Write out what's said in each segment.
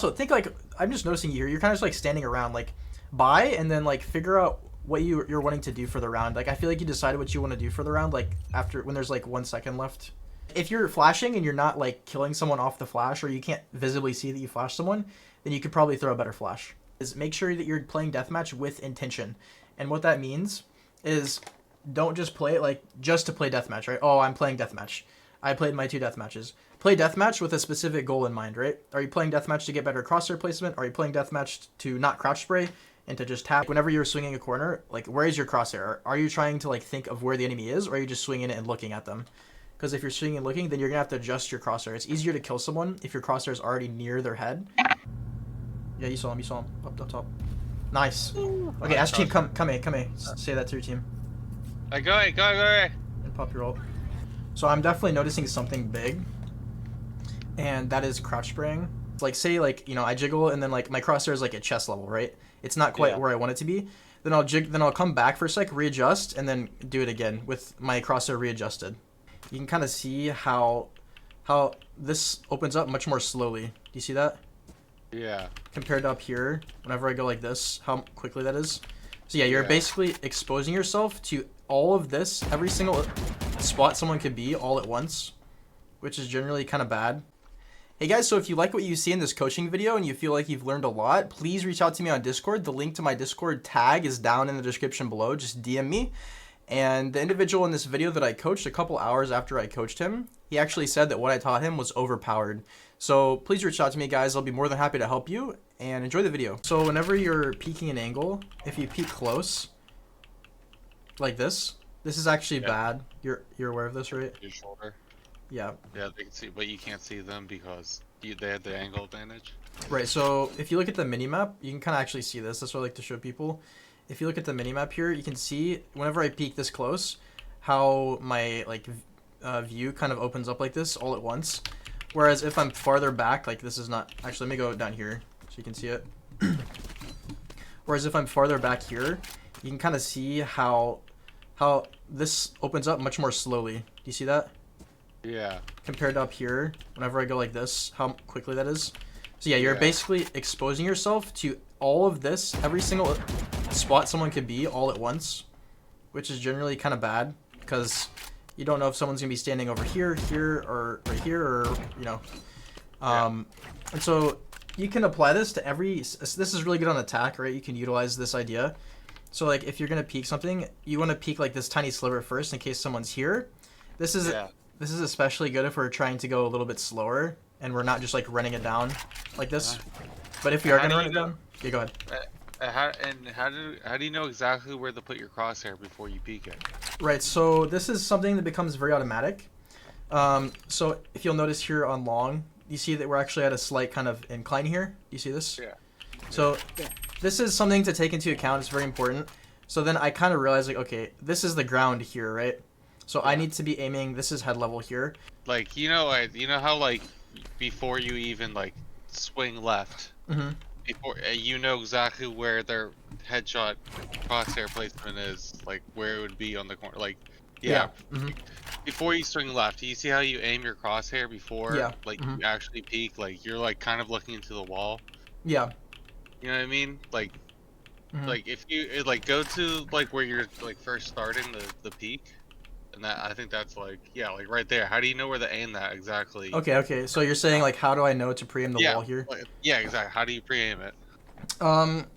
So think like, I'm just noticing you here. You're kind of just like standing around, like buy and then like figure out what you're wanting to do for the round. Like I feel like you decided what you want to do for the round, like after when there's like 1 second left. If you're flashing and you're not like killing someone off the flash, or you can't visibly see that you flashed someone, then you could probably throw a better flash. Is make sure that you're playing deathmatch with intention. And what that means is don't just play it like just to play deathmatch, right? Oh, I'm playing deathmatch. I played my 2 deathmatches. Play deathmatch with a specific goal in mind, right? Are you playing deathmatch to get better crosshair placement? Are you playing deathmatch to not crouch spray and to just tap? Whenever you're swinging a corner, like where is your crosshair? Are you trying to like think of where the enemy is, or are you just swinging it and looking at them? Because if you're swinging and looking, then you're gonna have to adjust your crosshair. It's easier to kill someone if your crosshair is already near their head. Yeah, you saw him. You saw him up top. Nice. Okay, Ash team, come here. Say that to your team. Go away. And pop your ult. So I'm definitely noticing something big, and that is crouch spraying. Like say like, you know, I jiggle and then like my crosshair is like at chest level, right? It's not quite where I want it to be. Then I'll come back for a sec, readjust, and then do it again with my crosshair readjusted. You can kind of see how this opens up much more slowly. Do you see that? Yeah. Compared to up here, whenever I go like this, how quickly that is. So yeah, you're basically exposing yourself to all of this, every single spot someone could be all at once, which is generally kind of bad. Hey guys, so if you like what you see in this coaching video and you feel like you've learned a lot, please reach out to me on Discord. The link to my Discord tag is down in the description below. Just DM me. And the individual in this video that I coached a couple hours after I coached him, he actually said that what I taught him was overpowered. So please reach out to me, guys. I'll be more than happy to help you, and enjoy the video. So whenever you're peeking an angle, if you peek close, like this is actually bad. You're aware of this, right? Your shoulder. Yeah. Yeah, they can see, but you can't see them because they had the angle advantage. Right, so if you look at the minimap, you can kind of actually see this. That's what I like to show people. If you look at the minimap here, you can see whenever I peek this close, how my like view kind of opens up like this all at once. Whereas if I'm farther back, like this is not, actually let me go down here so you can see it. Whereas if I'm farther back here, you can kind of see how this opens up much more slowly. Do you see that? Yeah. Compared to up here, whenever I go like this, how quickly that is. So yeah, you're basically exposing yourself to all of this, every single spot someone could be all at once, which is generally kind of bad because you don't know if someone's gonna be standing over here, or right here, or you know. And so you can apply this to every. This is really good on attack, right? You can utilize this idea. So like if you're gonna peek something, you want to peek like this tiny sliver first in case someone's here. This is especially good if we're trying to go a little bit slower and we're not just like running it down like this. But if we are gonna run it down, yeah, go ahead. How do you know exactly where to put your crosshair before you peek it? Right, so this is something that becomes very automatic. So if you'll notice here on long, you see that we're actually at a slight kind of incline here. Do you see this? Yeah. So this is something to take into account. It's very important. So then I kind of realized like, okay, this is the ground here, right? So I need to be aiming, this is head level here. Like, you know how like before you even like swing left, before you know exactly where their headshot crosshair placement is, like where it would be on the corner, like before you swing left, you see how you aim your crosshair before like you actually peek, like you're like kind of looking into the wall. Yeah. You know what I mean? Like like if you like go to like where you're like first starting the peak, and that I think that's like like right there. How do you know where to aim that exactly? Okay. So you're saying like, how do I know to pre-aim the wall here? Yeah, exactly. How do you pre-aim it?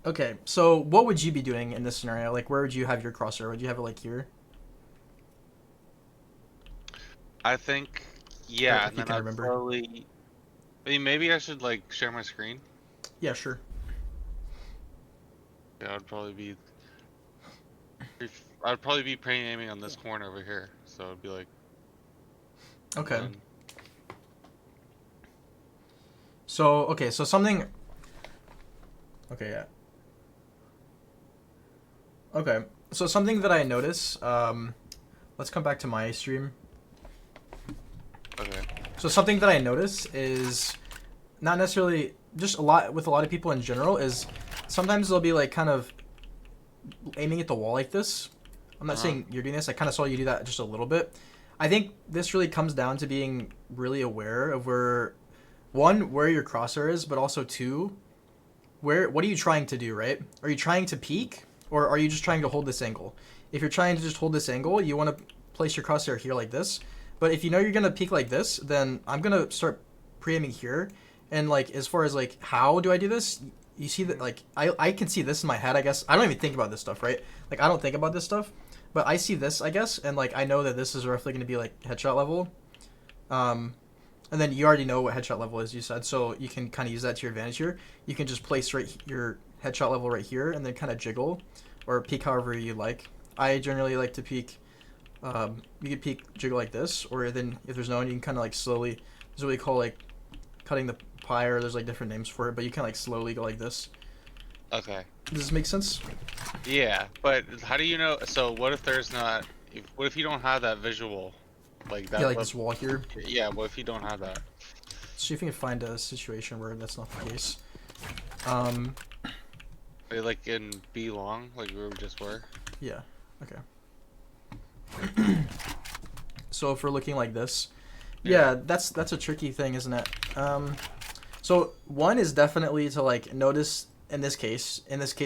Okay. So what would you be doing in this scenario? Like, where would you have your crosshair? Would you have it like here? I think, and then I'd probably. I mean, maybe I should like share my screen. Yeah, sure. Yeah, I'd probably be pre-aiming on this corner over here, so it'd be like. Okay. So something. Okay, yeah. Okay, so something that I notice. Let's come back to my stream. Okay. So something that I notice is not necessarily just with a lot of people in general is sometimes they'll be like kind of aiming at the wall like this. I'm not saying you're doing this. I kind of saw you do that just a little bit. I think this really comes down to being really aware of where one, where your crosshair is, but also two, what are you trying to do, right? Are you trying to peek, or are you just trying to hold this angle? If you're trying to just hold this angle, you want to place your crosshair here like this. But if you know you're gonna peek like this, then I'm gonna start pre-aiming here. And like, as far as like, how do I do this? You see that, like, I can see this in my head, I guess. I don't even think about this stuff, right? Like, I don't think about this stuff, but I see this, I guess, and like, I know that this is roughly gonna be like headshot level. And then you already know what headshot level is, you said, so you can kind of use that to your advantage here. You can just place your headshot level right here, and then kind of jiggle, or peek however you like. I generally like to peek. You can peek jiggle like this, or then if there's no one, you can kind of like slowly. This is what we call like cutting the pie, or there's like different names for it, but you can like slowly go like this. Okay. Does this make sense? Yeah, but how do you know? So what if there's not? What if you don't have that visual, like that? Yeah, like this wall here. Yeah. What if you don't have that? See if you can find a situation where that's not the case. Like in B long, like we just were. Yeah. Okay. So if we're looking like this, yeah, that's a tricky thing, isn't it? So one is definitely to like notice in this case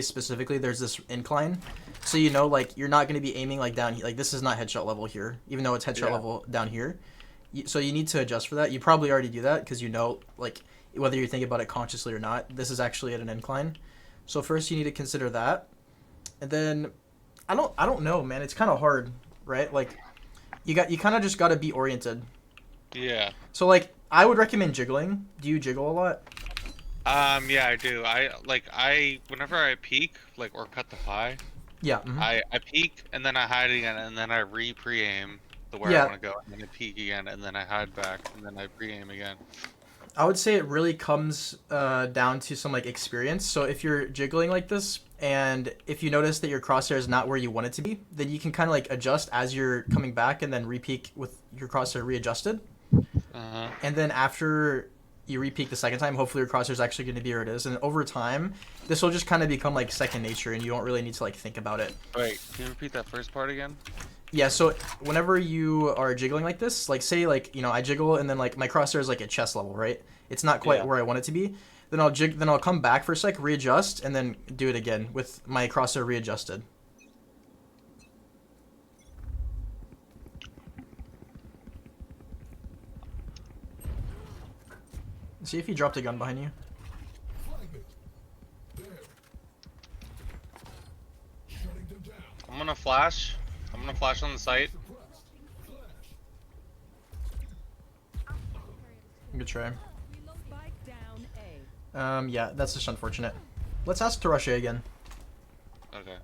specifically, there's this incline, so you know, like, you're not going to be aiming like down here. Like, this is not headshot level here, even though it's headshot level down here. So you need to adjust for that. You probably already do that because you know, like, whether you think about it consciously or not, this is actually at an incline. So first you need to consider that, and then I don't know, man. It's kind of hard, right? Like, you kind of just got to be oriented. Yeah. So like, I would recommend jiggling. Do you jiggle a lot? Yeah, I do. Whenever I peek, like, or cut the pie. Yeah. I peek and then I hide again and then I pre-aim the where I want to go, and then I peek again and then I hide back and then I pre-aim again. I would say it really comes down to some like experience. So if you're jiggling like this, and if you notice that your crosshair is not where you want it to be, then you can kind of like adjust as you're coming back, and then re-peek with your crosshair readjusted. And then after you re-peek the second time, hopefully your crosshair is actually going to be where it is. And over time, this will just kind of become like second nature, and you don't really need to like think about it. Wait, can you repeat that first part again? Yeah, so whenever you are jiggling like this, like, say, like, you know, I jiggle and then like my crosshair is like at chest level, right? It's not quite where I want it to be. Then I'll come back for a sec, readjust, and then do it again with my crosshair readjusted. See if he dropped a gun behind you. I'm gonna flash on the site. Good try. Yeah, that's just unfortunate. Let's ask to rush A again. Okay.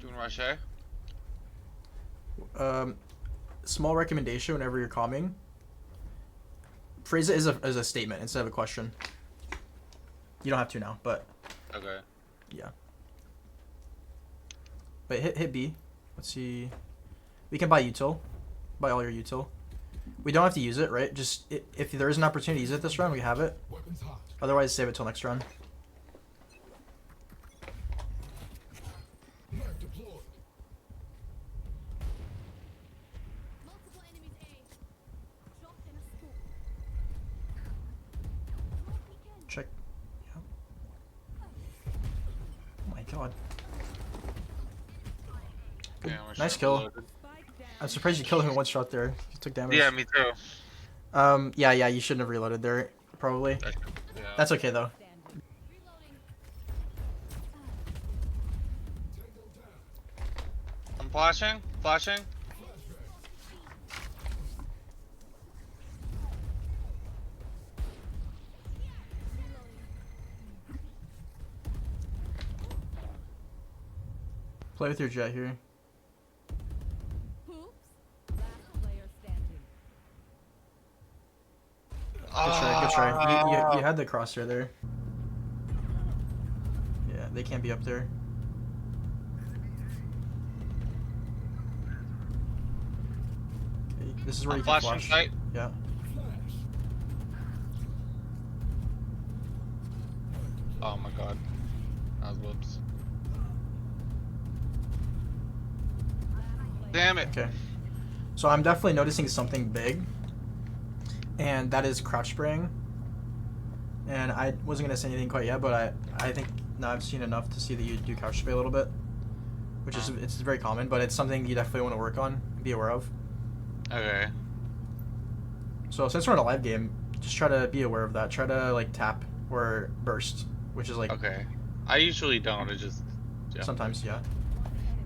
Doing rush A? Small recommendation whenever you're calming. Phrase it as a statement instead of a question. You don't have to now, but... Okay. Yeah. Wait, hit B. Let's see. We can buy util. Buy all your util. We don't have to use it, right? Just if there is an opportunity to use it this round, we have it. Otherwise, save it till next round. Check. Yep. Oh my god. Good. Yeah, Nice kill. I'm surprised you killed him in one shot there. He took damage. Yeah, me too. Yeah, you shouldn't have reloaded there, probably. Yeah. That's okay, though. I'm flashing. Play with your jet here. Good try. You had the crosshair there. Yeah, they can't be up there. Okay, this is where you can flash. Sight. Yeah. Oh my god. That was whoops. Damn it. Okay. So I'm definitely noticing something big. and that is crouch spraying. And I wasn't gonna say anything quite yet, but I think now I've seen enough to see that you do crouch spray a little bit, which is it's very common, but it's something you definitely want to work on, be aware of. Okay. So since we're in a live game, just try to be aware of that. Try to like tap or burst, which is like Okay. I usually don't. It just sometimes, yeah.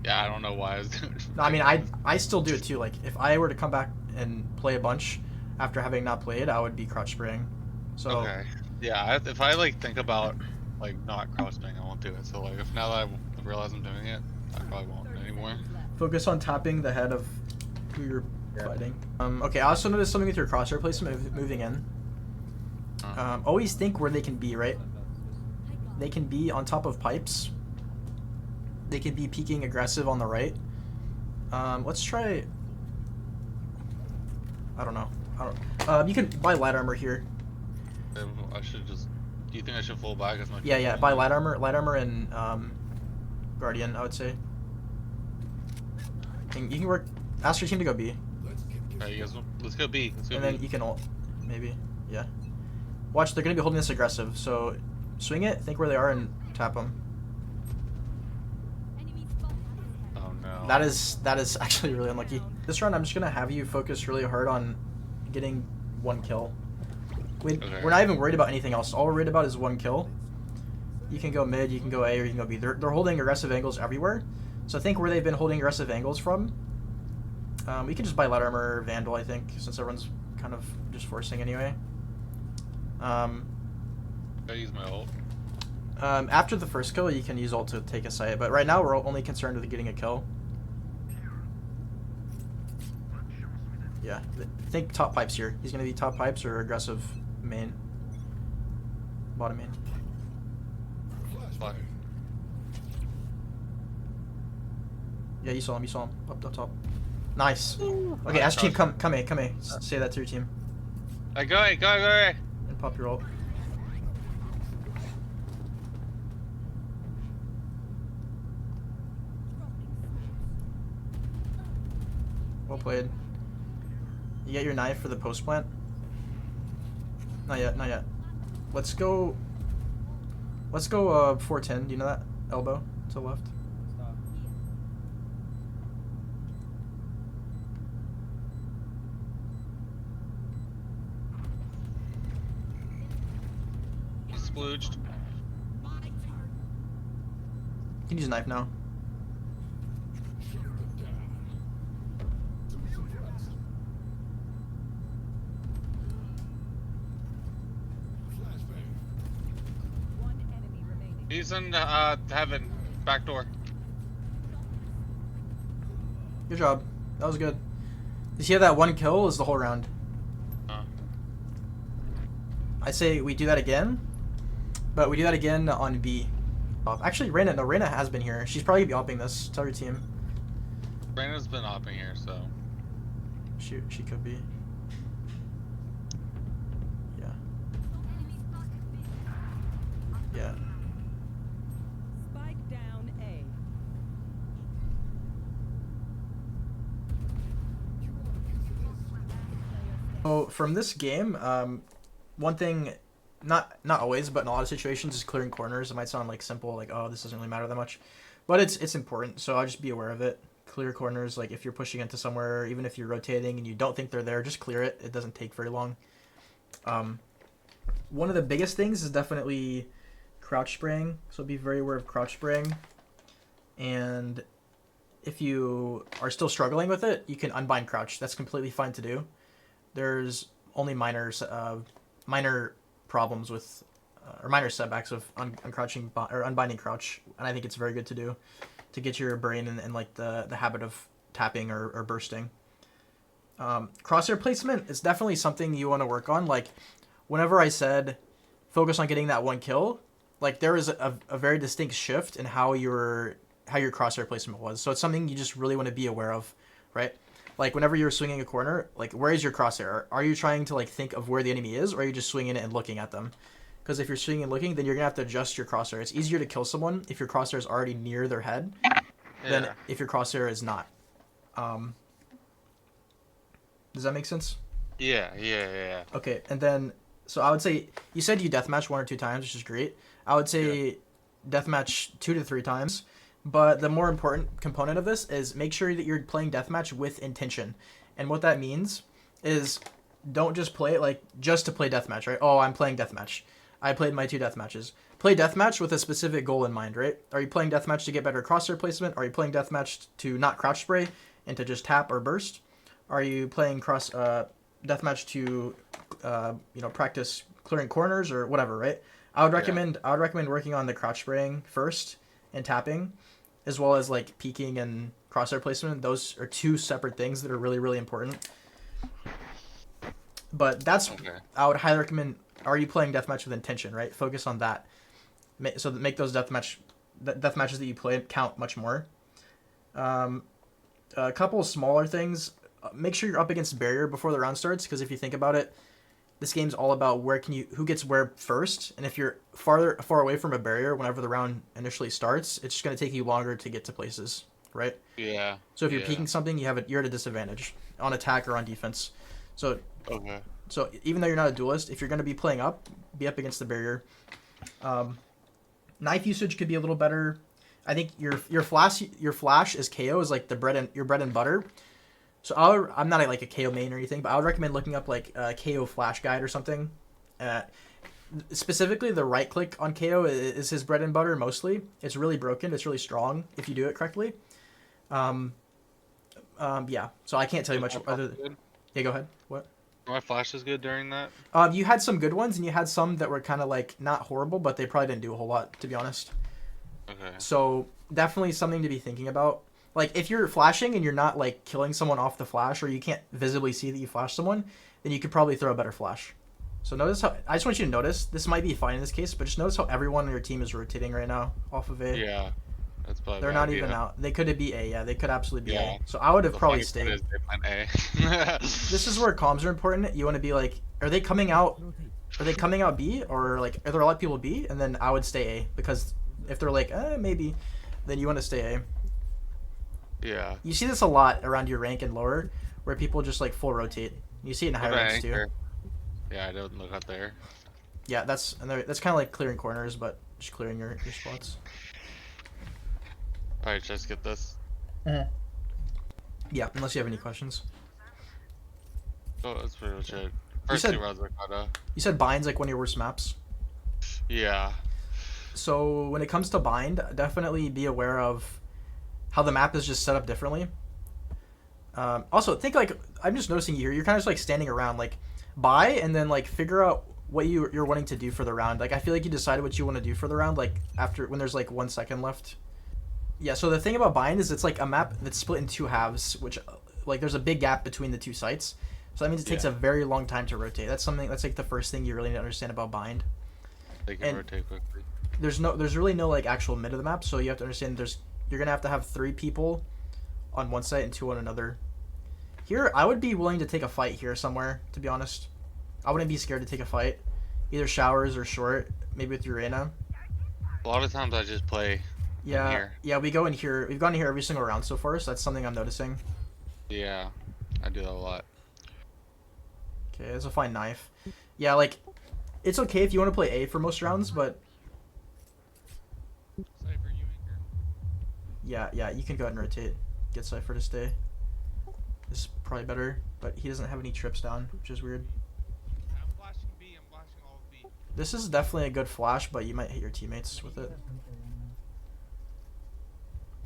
Yeah, I don't know why I was doing it. No, I mean I still do it too. Like if I were to come back and play a bunch after having not played, I would be crouch spraying. So okay. Yeah, if I like think about like not crouch spraying, I won't do it. So like if now that I realize I'm doing it, I probably won't anymore. focus on tapping the head of who you're fighting. Okay, I also noticed something with your crosshair placement moving in. Always think where they can be, right? They can be on top of pipes. They can be peeking aggressive on the right. Let's try... I don't know. You can buy light armor here. I should just... Do you think I should fall back as much? Yeah, buy light armor and Guardian, I would say. And you can work... Ask your team to go B. Alright, you guys, let's go B. Let's go And B. then you can ult, maybe. Yeah. Watch, they're going to be holding this aggressive, so swing it, think where they are, and tap them. Oh no. That is actually really unlucky. This round, I'm just going to have you focus really hard on getting one kill. We're not even worried about anything else. All we're worried about is one kill. You can go mid, you can go A, or you can go B. They're holding aggressive angles everywhere. So think where they've been holding aggressive angles from. We can just buy light armor or Vandal, I think, since everyone's kind of just forcing anyway. I use my ult. After the first kill, you can use ult to take a site, but right now we're only concerned with getting a kill. Yeah, think top pipes here. He's going to be top pipes or aggressive main. Bottom main. Flash. Yeah, you saw him. Up top. Nice. Okay, Nice. Ash team, come A. Say that to your team. Go. And pop your ult. Well played. You get your knife for the post plant? Not yet. Let's go 410. Do you know that? Elbow to the left. Splooged. You can use a knife now. He's in heaven. Back door. Good job. That was good. You see how that one kill is the whole round? I say we do that again, but we do that again on B. Actually, Reyna has been here. She's probably be opping this. Tell your team. Brandon's been opping here, so. She could be. Yeah. Spike down A. So from this game, one thing, not always, but in a lot of situations, is clearing corners. It might sound like simple, like, oh, this doesn't really matter that much, but it's important. So I'll just be aware of it. Clear corners, like if you're pushing into somewhere, even if you're rotating and you don't think they're there, just clear it. It doesn't take very long. One of the biggest things is definitely crouch spraying. So be very aware of crouch spraying. And if you are still struggling with it, you can unbind crouch. That's completely fine to do. There's only minor problems with, or minor setbacks of uncrouching or unbinding crouch, and I think it's very good to do, to get your brain in like the habit of tapping or bursting. Crosshair placement is definitely something you want to work on. Like, whenever I said focus on getting that one kill, like there is a very distinct shift in how your crosshair placement was. So it's something you just really want to be aware of, right? Like whenever you're swinging a corner, like where is your crosshair? Are you trying to like think of where the enemy is, or are you just swinging it and looking at them? Because if you're swinging and looking, then you're gonna have to adjust your crosshair. It's easier to kill someone if your crosshair is already near their head than if your crosshair is not. Does that make sense? Yeah. Okay, and then so I would say you said you deathmatch 1 or 2 times, which is great. I would say deathmatch 2 to 3 times. But the more important component of this is make sure that you're playing deathmatch with intention. And what that means is don't just play it like just to play deathmatch, right? Oh, I'm playing deathmatch. I played my 2 deathmatches. Play deathmatch with a specific goal in mind, right? Are you playing deathmatch to get better crosshair placement? Are you playing deathmatch to not crouch spray and to just tap or burst? Are you playing deathmatch to practice clearing corners or whatever, right? I would recommend working on the crouch spraying first and tapping, as well as like peeking and crosshair placement. Those are 2 separate things that are really, really important. But I would highly recommend. Are you playing deathmatch with intention, right? Focus on that. So that make those deathmatches that you play count much more. A couple of smaller things. Make sure you're up against barrier before the round starts, because if you think about it, this game's all about who gets where first, and if you're far away from a barrier whenever the round initially starts, it's just going to take you longer to get to places, right? Yeah. So if you're peeking something, you're at a disadvantage on attack or on defense. So even though you're not a duelist, if you're going to be playing up, be up against the barrier. Knife usage could be a little better. I think your flash is KO is like your bread and butter. So I'm not like a KO main or anything, but I would recommend looking up like a KO flash guide or something. Specifically, the right click on KO is his bread and butter mostly. It's really broken. It's really strong if you do it correctly. Yeah. So I can't tell you much other. Yeah, go ahead. What? My flash is good during that. You had some good ones, and you had some that were kind of like not horrible, but they probably didn't do a whole lot, to be honest. Okay. So definitely something to be thinking about. Like if you're flashing and you're not like killing someone off the flash, or you can't visibly see that you flashed someone, then you could probably throw a better flash. So notice how I just want you to notice. This might be fine in this case, but just notice how everyone on your team is rotating right now off of A. Yeah. That's probably They're not even out. They could be A. Yeah, they could absolutely be Yeah. A. So I would have The probably funny part stayed. is they went A. This is where comms are important. You want to be like, are they coming out? Are they coming out B, or like are there a lot of people B? And then I would stay A, because if they're like maybe, then you want to stay A. Yeah. You see this a lot around your rank and lower, where people just like full rotate. You see it in high ranks too. Yeah, I don't look up there. Yeah, that's kind of like clearing corners, but just clearing your spots. All right, just get this. Yeah, unless you have any questions. Oh, that's pretty much it. First 2 rounds are kinda. You said bind's like one of your worst maps. Yeah. So when it comes to bind, definitely be aware of how the map is just set up differently. Also, think like I'm just noticing you here. You're kind of just like standing around, like buy and then like figure out what you're wanting to do for the round. Like I feel like you decided what you want to do for the round, like after when there's like 1 second left. Yeah. So the thing about bind is it's like a map that's split in 2 halves, which like there's a big gap between the 2 sites. So that means it takes a very long time to rotate. That's like the first thing you really need to understand about bind. They can rotate quickly. There's really no like actual mid of the map, so you have to understand you're gonna have to have 3 people on one site and 2 on another. Here, I would be willing to take a fight here somewhere, to be honest. I wouldn't be scared to take a fight. Either showers or short, maybe with Urena. A lot of times I just play in here. Yeah, we go in here. We've gone in here every single round so far, so that's something I'm noticing. Yeah, I do that a lot. Okay, it's a fine knife. Yeah, like, it's okay if you want to play A for most rounds, but... Cypher, you anchor. Yeah, you can go ahead and rotate. Get Cypher to stay. This is probably better, but he doesn't have any trips down, which is weird. I'm flashing B, I'm flashing all of B. This is definitely a good flash, but you might hit your teammates with it.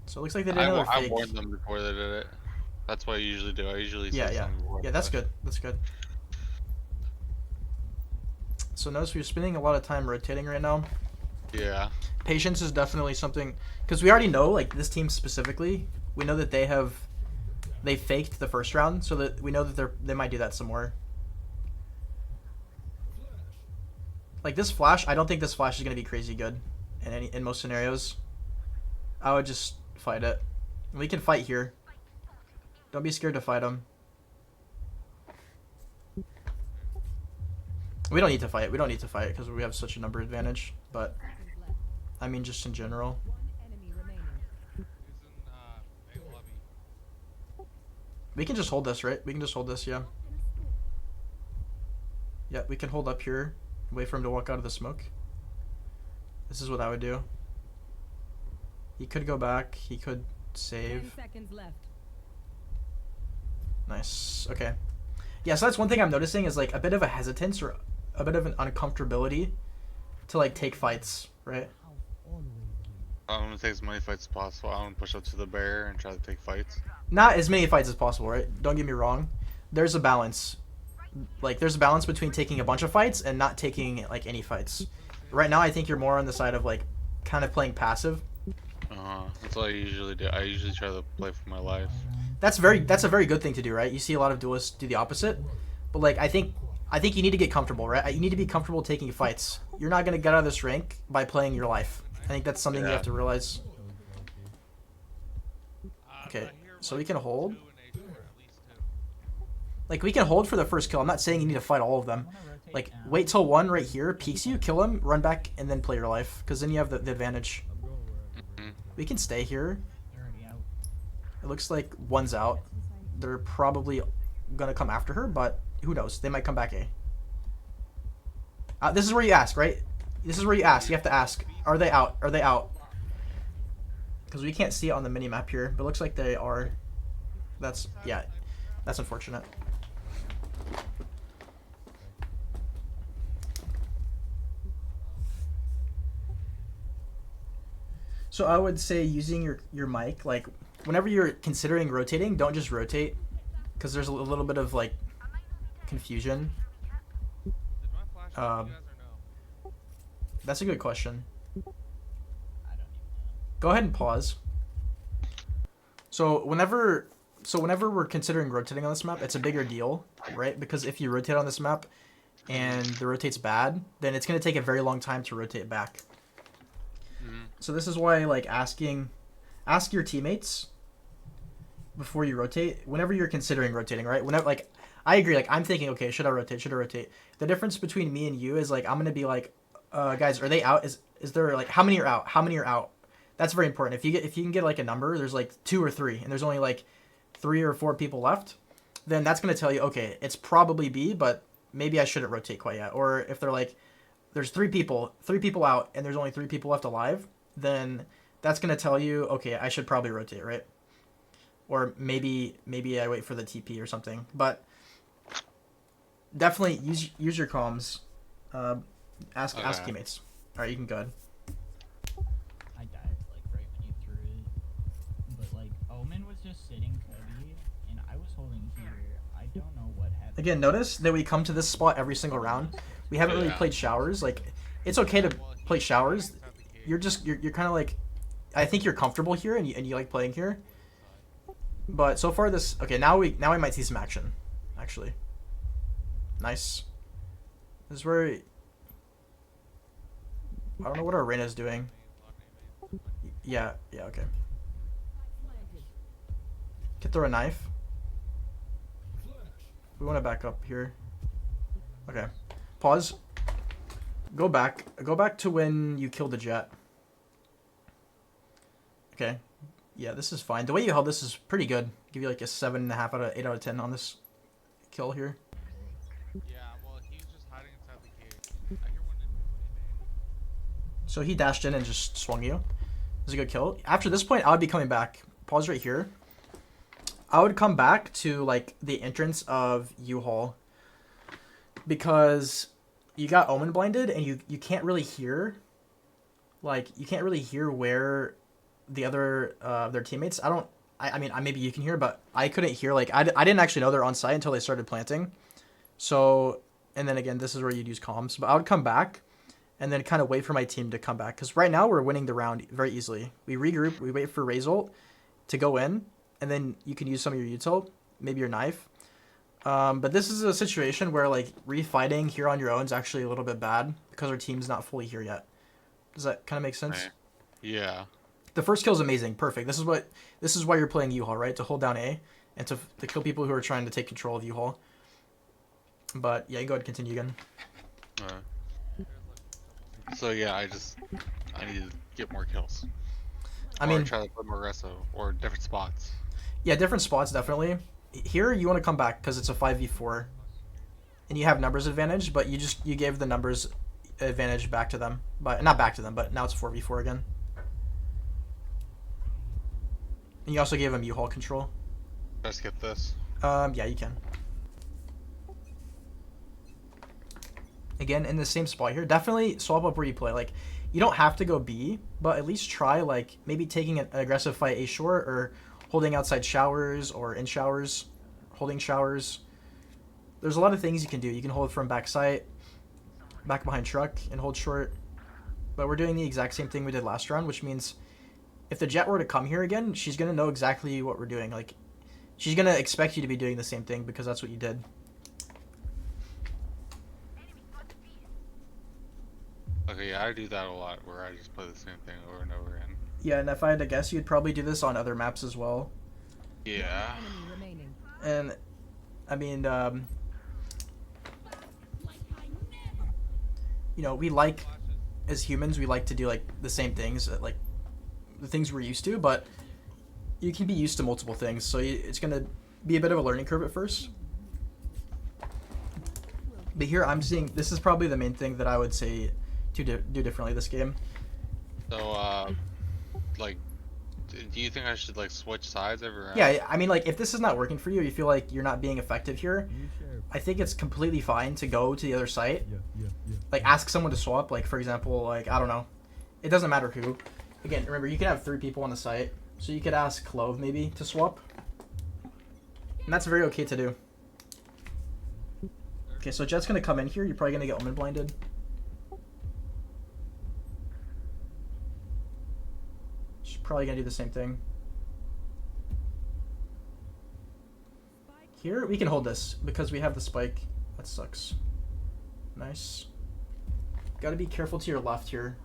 So it looks like they did another fake. I warned them before they did it. That's what I usually do. I usually say something before. Yeah, that's good. That's good. So notice we're spending a lot of time rotating right now. Yeah. Patience is definitely something, because we already know, like, this team specifically, we know that they faked the first round, so that we know that they might do that some more. Like this flash, I don't think this flash is gonna be crazy good in most scenarios. I would just fight it. We can fight here. Don't be scared to fight him. We don't need to fight. We don't need to fight because we have such a number advantage. But I mean, just in general. We can just hold this, right? We can just hold this, yeah. Yeah, we can hold up here. Wait for him to walk out of the smoke. This is what I would do. He could go back. He could 10 save. seconds left. Nice. Okay. Yeah, so that's one thing I'm noticing is like a bit of a hesitance or a bit of an uncomfortability to like take fights, right? I want to take as many fights as possible. I want to push up to the barrier and try to take fights. Not as many fights as possible, right? Don't get me wrong. There's a balance. Like there's a balance between taking a bunch of fights and not taking like any fights. Right now I think you're more on the side of like kind of playing passive. That's what I usually do. I usually try to play for my life. That's a very good thing to do, right? You see a lot of duelists do the opposite. But like I think you need to get comfortable, right? You need to be comfortable taking fights. You're not going to get out of this rank by playing your life. I think that's something you have to realize. Okay, so we can hold. Like we can hold for the first kill. I'm not saying you need to fight all of them. Like wait till one right here peeks you, kill him, run back, and then play your life. Because then you have the advantage. We can stay here. It looks like one's out. They're probably gonna come after her, but who knows? They might come back A. This is where you ask, right? This is where you ask. You have to ask, are they out? Are they out? Because we can't see it on the mini map here, but it looks like they are. That's unfortunate. So I would say using your mic, like whenever you're considering rotating, don't just rotate, because there's a little bit of like confusion. That's a good question. Go ahead and pause. So whenever we're considering rotating on this map, it's a bigger deal, right? Because if you rotate on this map and the rotate's bad, then it's going to take a very long time to rotate back. So this is why like ask your teammates before you rotate whenever you're considering rotating, right? Whenever like I agree, like I'm thinking, okay, should I rotate? Should I rotate? The difference between me and you is like I'm going to be like guys, are they out? Is there like how many are out? How many are out? That's very important. If you can get like a number, there's like 2 or 3 and there's only like 3 or 4 people left, then that's going to tell you, okay, it's probably B, but maybe I shouldn't rotate quite yet. Or if they're like there's 3 people out and there's only 3 people left alive, then that's going to tell you, okay, I should probably rotate, right? Or maybe I wait for the TP or something. But definitely use your comms. Ask teammates. All right, you can go ahead. I died like right when you threw it, but like Omen was just sitting cubby, and I was holding here. I don't know what happened. Again, notice that we come to this spot every single round. We haven't really played showers. Like, it's okay to play showers. You're kind of like, I think you're comfortable here and you like playing here. But so far this, okay, now we might see some action, actually. Nice. This is where, I don't know what our Reyna's doing. Yeah, okay. Could throw a knife. We want to back up here. Okay. Pause. Go back to when you killed the jet. Okay. Yeah, this is fine. The way you held this is pretty good. Give you like a 7.5 out of 8 out of 10 on this kill here. Yeah, well, he's just hiding inside the cave. I hear one in. So he dashed in and just swung you. This is a good kill. After this point, I would be coming back. Pause right here. I would come back to like the entrance of U-Haul because you got Omen blinded and you can't really hear. Like you can't really hear where the other their teammates. I mean maybe you can hear, but I couldn't hear. Like I didn't actually know they're on site until they started planting. So and then again, this is where you'd use comms. But I would come back and then kind of wait for my team to come back because right now we're winning the round very easily. We regroup, we wait for Razult to go in, and then you can use some of your util, maybe your knife. But this is a situation where like refighting here on your own is actually a little bit bad because our team's not fully here yet. Does that kind of make sense? Yeah. The first kill is amazing, perfect. This is why you're playing U-Haul, right? To hold down A and to kill people who are trying to take control of U-Haul. But yeah, you go ahead and continue again. So yeah, I need to get more kills. I mean, try to play more aggressive or different spots. Yeah, different spots definitely. Here you want to come back because it's a 5v4. and you have numbers advantage, but you gave the numbers advantage back to them, but not back to them, but now it's 4v4 again. And you also gave them U-Haul control. Can I skip this? Yeah, you can. Again, in the same spot here, definitely swap up where you play. Like, you don't have to go B, but at least try, like, maybe taking an aggressive fight A short, or holding outside showers, or in showers, holding showers. There's a lot of things you can do. You can hold from back sight, back behind truck, and hold short. But we're doing the exact same thing we did last round, which means if the Jet were to come here again, she's going to know exactly what we're doing. Like, she's going to expect you to be doing the same thing because that's what you did. Okay, yeah, I do that a lot, where I just play the same thing over and over again. Yeah, and if I had to guess, you'd probably do this on other maps as well. Yeah. Enemy remaining. And, I mean, you know, we like, as humans, we like to do, like, the same things, like, the things we're used to, but you can be used to multiple things, so it's going to be a bit of a learning curve at first. But here I'm seeing, this is probably the main thing that I would say to do differently this game. So, like, do you think I should, like, switch sides every round? Yeah, I mean, like, if this is not working for you, you feel like you're not being effective here, I think it's completely fine to go to the other site. Like, ask someone to swap, like, for example, like, I don't know. It doesn't matter who. Again, remember, you can have 3 people on the site, so you could ask Clove, maybe, to swap. And that's very okay to do. Okay, so Jet's gonna come in here, you're probably gonna get Omen blinded. She's probably gonna do the same thing. Here, we can hold this, because we have the spike. That sucks. Nice. Gotta be careful to your left here.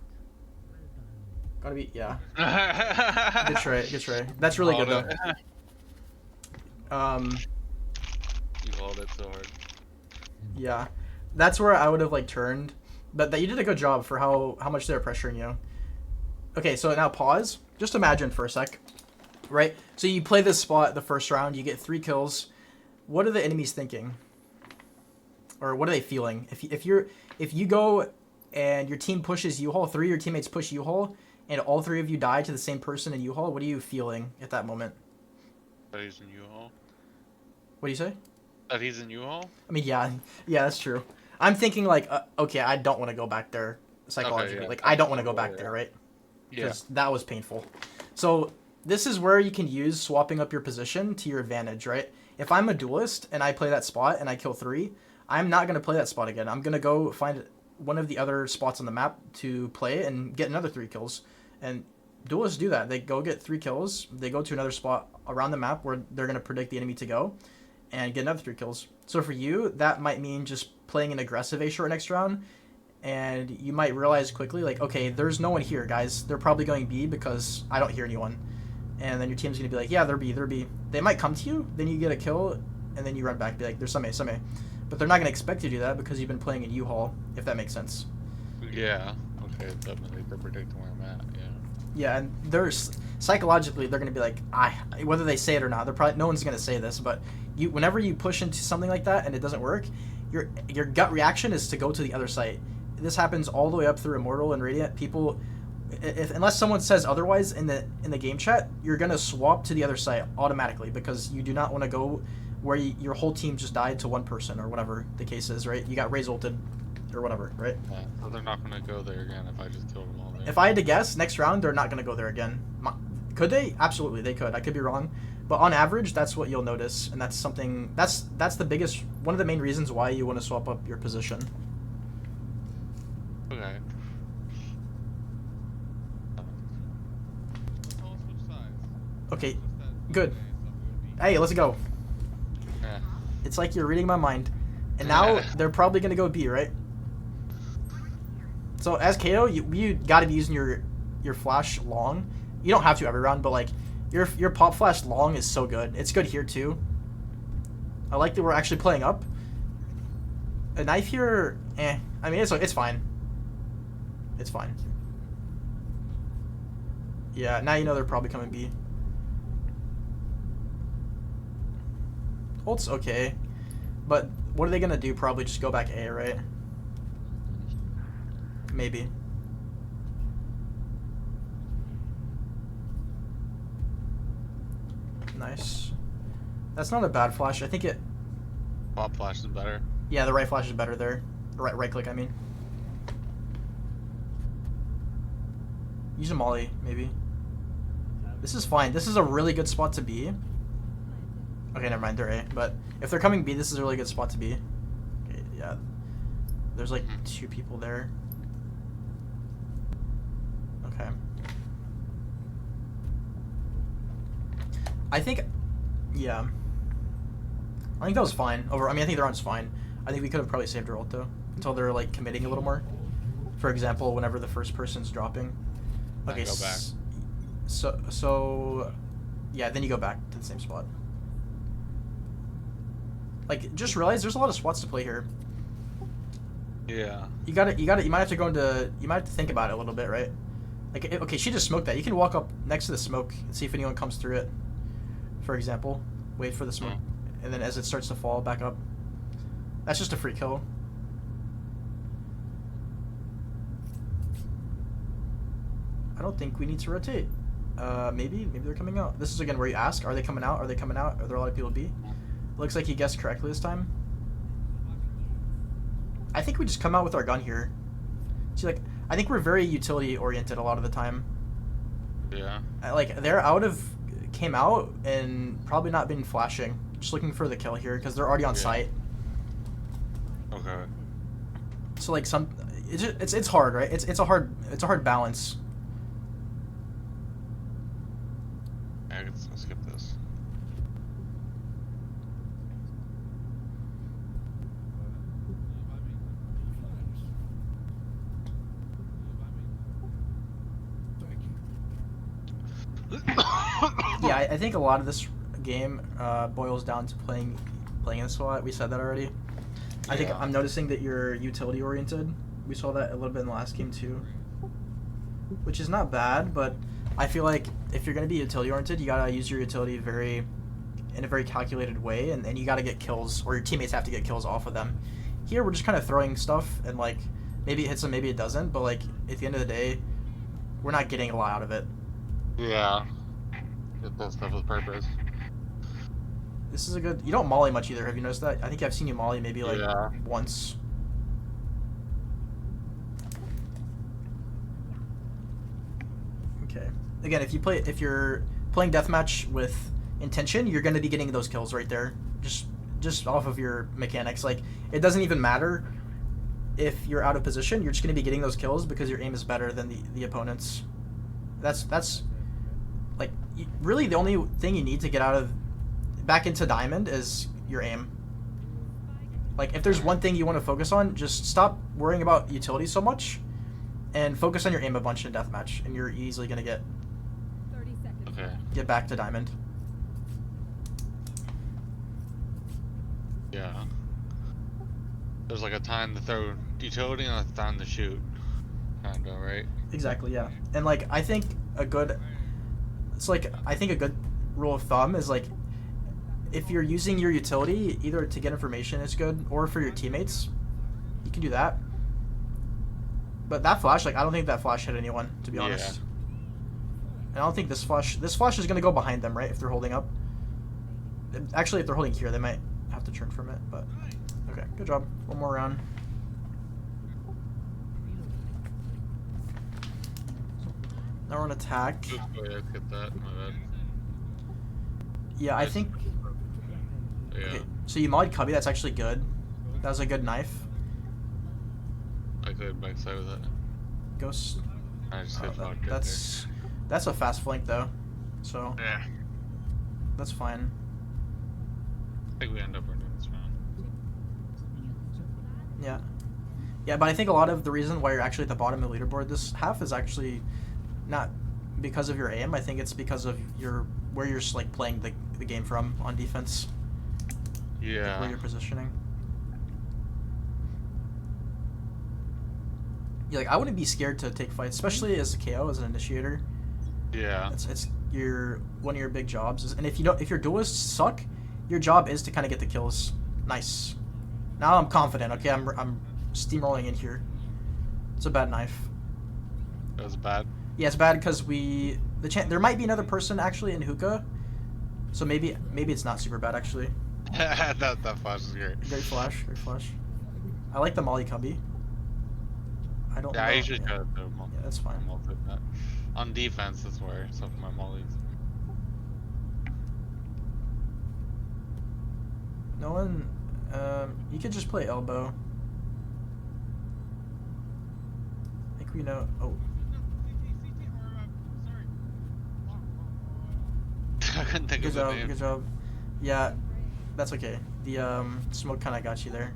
Gotta be, yeah. Good try, good try. That's really good, though. You hold it so hard. Yeah. That's where I would have, like, turned. But you did a good job for how much they're pressuring you. Okay, so now pause. Just imagine for a sec. Right? So you play this spot the first round, you get 3 kills. What are the enemies thinking? Or what are they feeling? If you go and your team pushes U-Haul, 3 of your teammates push U-Haul, and all 3 of you die to the same person in U-Haul, what are you feeling at that moment? That he's in U-Haul? What do you say? That he's in U-Haul? I mean, yeah, that's true. I'm thinking, like, okay, I don't want to go back there psychologically. Okay, yeah. Like, I don't want to go back there, right? Yeah. Because that was painful. So this is where you can use swapping up your position to your advantage, right? If I'm a duelist and I play that spot and I kill 3, I'm not going to play that spot again. I'm going to go find one of the other spots on the map to play and get another 3 kills. And duelists do that. They go get 3 kills. They go to another spot around the map where they're going to predict the enemy to go and get another 3 kills. So for you, that might mean just playing an aggressive A short next round. And you might realize quickly, like, okay, there's no one here, guys. They're probably going B because I don't hear anyone. And then your team's going to be like, yeah, they're B, they're B. They might come to you, then you get a kill, and then you run back, be like, there's some A, some A. But they're not going to expect you to do that because you've been playing in U-Haul, if that makes sense. Yeah. Okay, definitely. They're predicting where I'm at, yeah. Yeah, and psychologically, they're going to be like, whether they say it or not, no one's going to say this, but whenever you push into something like that and it doesn't work, your gut reaction is to go to the other site. This happens all the way up through Immortal and Radiant. People, unless someone says otherwise in the game chat, you're gonna swap to the other site automatically because you do not want to go where your whole team just died to one person or whatever the case is, right? You got Raze ulted or whatever, right? Yeah, so they're not gonna go there again if I just killed them all there. If I had to guess, next round they're not gonna go there again. Could they? Absolutely, they could. I could be wrong, but on average, that's what you'll notice, and that's something that's the biggest one of the main reasons why you want to swap up your position. Okay. Okay, good. Hey, let's go. Yeah. It's like you're reading my mind. And now they're probably going to go B, right? So as KO, you got to be using your flash long. You don't have to every round, but like your pop flash long is so good. It's good here too. I like that we're actually playing up. A knife here, I mean, it's fine. It's fine. Yeah, now you know they're probably coming B. Ult's okay, but what are they gonna do? Probably just go back A, right? Maybe. Nice. That's not a bad flash. I think it. Pop flash is better. Yeah, the right flash is better there. Right click, I mean. Use a molly, maybe. This is fine. This is a really good spot to be. Okay, never mind. They're A. But if they're coming B, this is a really good spot to be. Okay, yeah. There's like 2 people there. Okay. I think, yeah. I think that was fine. I mean, I think their round's fine. I think we could have probably saved our ult though, until they're like committing a little more. For example, whenever the first person's dropping. Okay, Go back. So, yeah, then you go back to the same spot. Like, just realize there's a lot of spots to play here. Yeah. You might have to go into, you might have to think about it a little bit, right? Like, okay, she just smoked that. You can walk up next to the smoke and see if anyone comes through it. For example, wait for the smoke, and then as it starts to fall, back up. That's just a free kill. I don't think we need to rotate. Maybe they're coming out. This is again where you ask, are they coming out? Are they coming out? Are there a lot of people B? Looks like he guessed correctly this time. I think we just come out with our gun here. See, like, I think we're very utility oriented a lot of the time. Yeah. Like, they're came out and probably not been flashing. Just looking for the kill here because they're already on site. Okay. So like it's hard, right? It's a hard balance. Yeah, let's skip this. Yeah, I think a lot of this game boils down to playing in this a lot. We said that already. I think I'm noticing that you're utility oriented. We saw that a little bit in the last game too, which is not bad. But I feel like if you're gonna be utility oriented, you gotta use your utility in a very calculated way, and you gotta get kills, or your teammates have to get kills off of them. Here we're just kind of throwing stuff, and like maybe it hits them, maybe it doesn't. But like at the end of the day, we're not getting a lot out of it. Yeah. Get that stuff with purpose. This is a good. You don't molly much either. Have you noticed that? I think I've seen you molly maybe like Yeah. once. Okay. Again, if you're playing deathmatch with intention, you're going to be getting those kills right there. Just off of your mechanics. Like, it doesn't even matter if you're out of position. You're just going to be getting those kills because your aim is better than the opponent's. That's like really the only thing you need to get back into diamond is your aim. Like, if there's one thing you want to focus on, just stop worrying about utility so much and focus on your aim a bunch in deathmatch, and you're easily gonna get 30 seconds. get back to diamond. Yeah. There's like a time to throw utility and a time to shoot. Kinda, right? Exactly, yeah. And like I think a good rule of thumb is like, if you're using your utility either to get information is good, or for your teammates, you can do that. But that flash, like, I don't think that flash hit anyone, to be honest. And I don't think this flash is gonna go behind them, right? If they're holding up. Actually, if they're holding here, they might have to turn from it. But okay, good job. One more round. Now we're on attack. Oops, oh yeah, get that. My bad. Yeah, I think. Yeah. Okay, so you mod Cubby. That's actually good. That was a good knife. I could backside with that. Ghost. I just hit vodka That's a fast flank though, so there. Yeah. that's fine. I think we end up winning this round. Yeah, but I think a lot of the reason why you're actually at the bottom of the leaderboard this half is actually not because of your aim. I think it's because of where you're just like playing the game from on defense. Yeah. Like, where you're positioning. Yeah, like I wouldn't be scared to take fights, especially as a KO, as an initiator. Yeah. It's one of your big jobs, and if your duelists suck, your job is to kind of get the kills. Nice. Now I'm confident. Okay, I'm steamrolling in here. It's a bad knife. It was bad. Yeah, it's bad because there might be another person actually in hookah, so maybe it's not super bad actually. that flash is great. Great flash, great flash. I like the molly cubby. I don't. Yeah, know. I usually Yeah. try to do multi. Yeah, that's fine. Multi that. On defense, that's where some of my mollies. No one. You could just play elbow. I think we know. Oh. I couldn't think Good of the job. name. Good job. Yeah, that's okay. The smoke kind of got you there.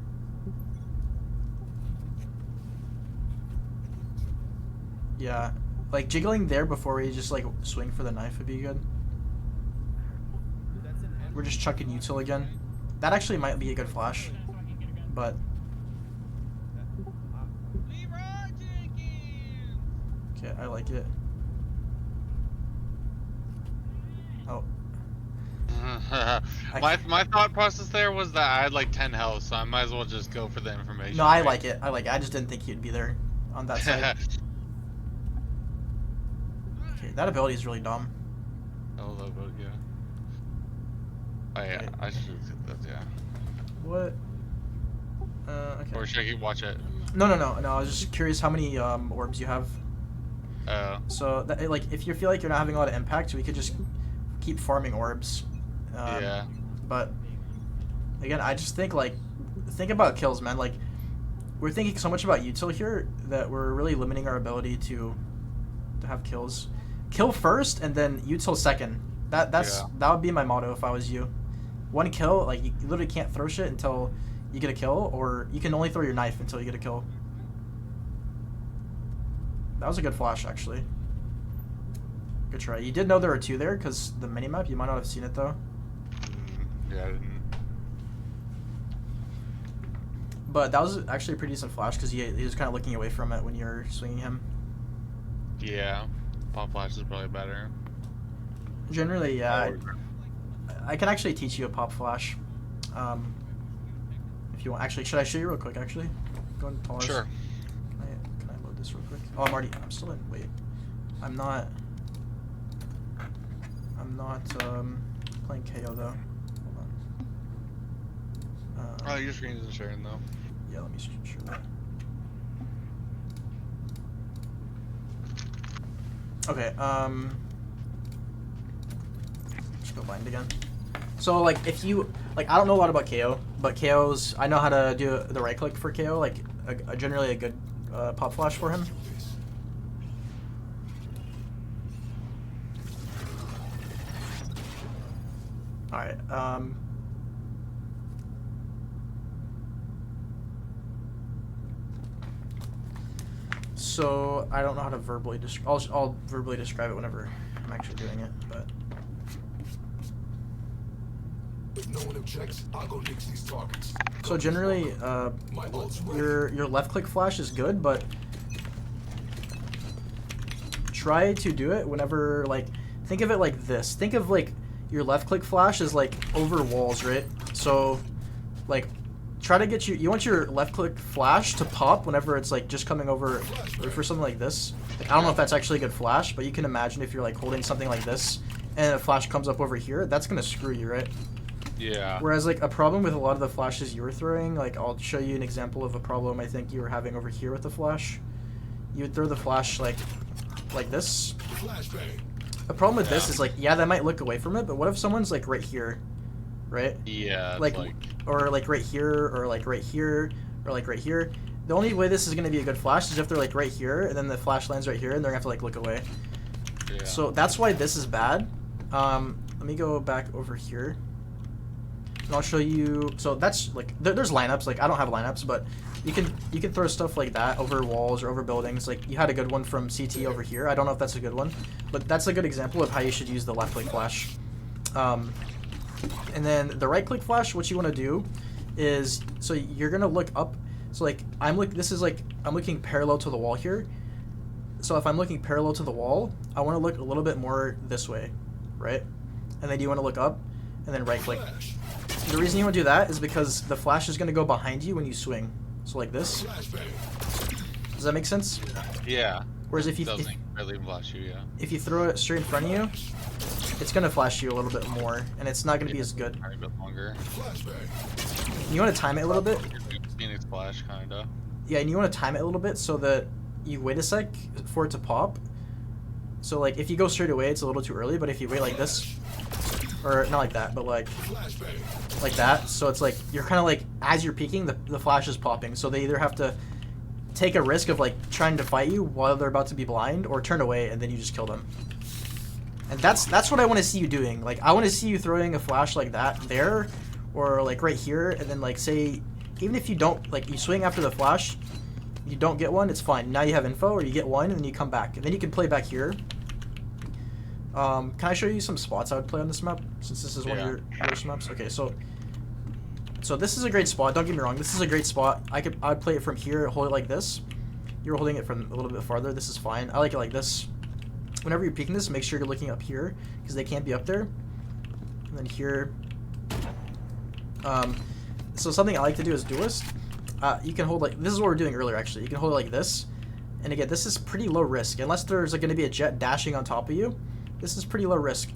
Yeah, like jiggling there before we just like swing for the knife would be good. We're just chucking util again. That actually might be a good flash, but okay, I like it. Oh, my thought process there was that I had like 10 health, so I might as well just go for the information. no, I like it. I like it. I just didn't think he'd be there on that side. Okay, that ability is really dumb. Oh, yeah. Oh yeah, Okay. I should have that. Yeah. What? Okay. Or should I keep watch it? No. I was just curious how many orbs you have. So that, like, if you feel like you're not having a lot of impact, we could just keep farming orbs. Yeah. But again, I just think about kills, man. Like, we're thinking so much about util here that we're really limiting our ability to have kills. Kill first and then util second. That would be my motto if I was you. One kill, like you literally can't throw shit until you get a kill, or you can only throw your knife until you get a kill. That was a good flash, actually. Good try. You did know there were two there because the minimap. You might not have seen it though. Yeah, I didn't. But that was actually a pretty decent flash because he was kind of looking away from it when you were swinging him. Yeah, pop flash is probably better. Generally, yeah. I can actually teach you a pop flash. If you want. Actually, should I show you real quick, actually? Go ahead and pause. Sure. Can I load this real quick? Oh, I'm still in. Wait. I'm not playing KO, though. Hold on. Oh, your screen isn't sharing, though. Yeah, let me share that. Okay, just go blind again. So, like, if you, like, I don't know a lot about KO, but KO's, I know how to do the right click for KO, like, generally a good pop flash for him. Alright, so I don't know how to verbally describe. I'll verbally describe it whenever I'm actually doing it. But if no one objects, I'll go nix these targets. So generally, your left click flash is good, but try to do it whenever, like, think of it like this. Think of like your left click flash is like over walls, right? So like try to get you want your left click flash to pop whenever it's like just coming over, or for something like this. Like, I don't know if that's actually a good flash, but you can imagine if you're like holding something like this and a flash comes up over here, that's gonna screw you, right? Yeah. Whereas like a problem with a lot of the flashes you were throwing, like I'll show you an example of a problem I think you were having over here with the flash. You would throw the flash like this. A problem with this is like, yeah, that might look away from it, but what if someone's like right here, right? Yeah. Like, or like right here, or like right here, or like right here. The only way this is gonna be a good flash is if they're like right here, and then the flash lands right here, and they're gonna have to like look away. Yeah. So that's why this is bad. Let me go back over here. And I'll show you. So that's like there's lineups. Like I don't have lineups, but you can throw stuff like that over walls or over buildings. Like you had a good one from CT over here. I don't know if that's a good one, but that's a good example of how you should use the left click flash. And then the right click flash, what you want to do is, so you're gonna look up. So like I'm looking parallel to the wall here. So if I'm looking parallel to the wall, I want to look a little bit more this way, right? And then you want to look up, and then right click. The reason you want to do that is because the flash is going to go behind you when you swing. So like this. Does that make sense? Yeah. Whereas if you Doesn't really flash you, yeah. if you throw it straight in front of you, it's going to flash you a little bit more, and it's not going to be as good. A bit longer. You want to time it a little bit. Phoenix flash, kinda. Yeah, and you want to time it a little bit so that you wait a sec for it to pop. So like if you go straight away, it's a little too early. But if you wait like this, or not like that, but like that, so it's like you're kind of like as you're peeking, the flash is popping. So they either have to take a risk of like trying to fight you while they're about to be blind, or turn away and then you just kill them. And that's what I want to see you doing. Like I want to see you throwing a flash like that there, or like right here, and then like say even if you don't like you swing after the flash, you don't get one, it's fine. Now you have info, or you get one and then you come back, and then you can play back here. Can I show you some spots I would play on this map, since this is one of your worst maps? Okay, so this is a great spot. Don't get me wrong, this is a great spot. I'd play it from here, hold it like this. You're holding it from a little bit farther. This is fine. I like it like this. Whenever you're peeking this, make sure you're looking up here because they can't be up there. And then here. So something I like to do as duelist, you can hold like this is what we were doing earlier. Actually, you can hold it like this, and again, this is pretty low risk unless there's like, going to be a jet dashing on top of you. This is pretty low risk.